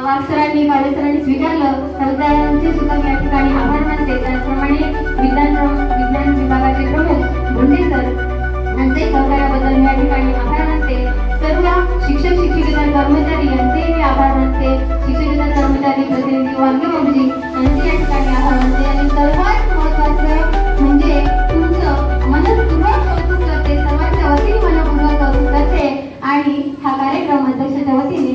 वाघ सरांनी, काळे सरांनी स्वीकारलं, तर त्यांचे सुद्धा मी या ठिकाणी आभार मानते. त्याचप्रमाणे विज्ञान विभागाचे प्रमुख भोंडे सर यांचे सहकार्याबद्दल मी या ठिकाणी आभार मानते. सर्व शिक्षक शिक्षकेतर कर्मचारी यांचे मी आभार मानते. शिक्षकेतर कर्मचारी प्रतिनिधी वांगे बाबूजी यांचे या ठिकाणी आभार मानते. आणि सर्वात महत्त्वाचं म्हणजे तुमचं मनपूर्वक कौतुक करते, सर्वांच्या वतीने मनपूर्वक कौतुक करते. आणि हा कार्यक्रम अध्यक्षाच्या वतीने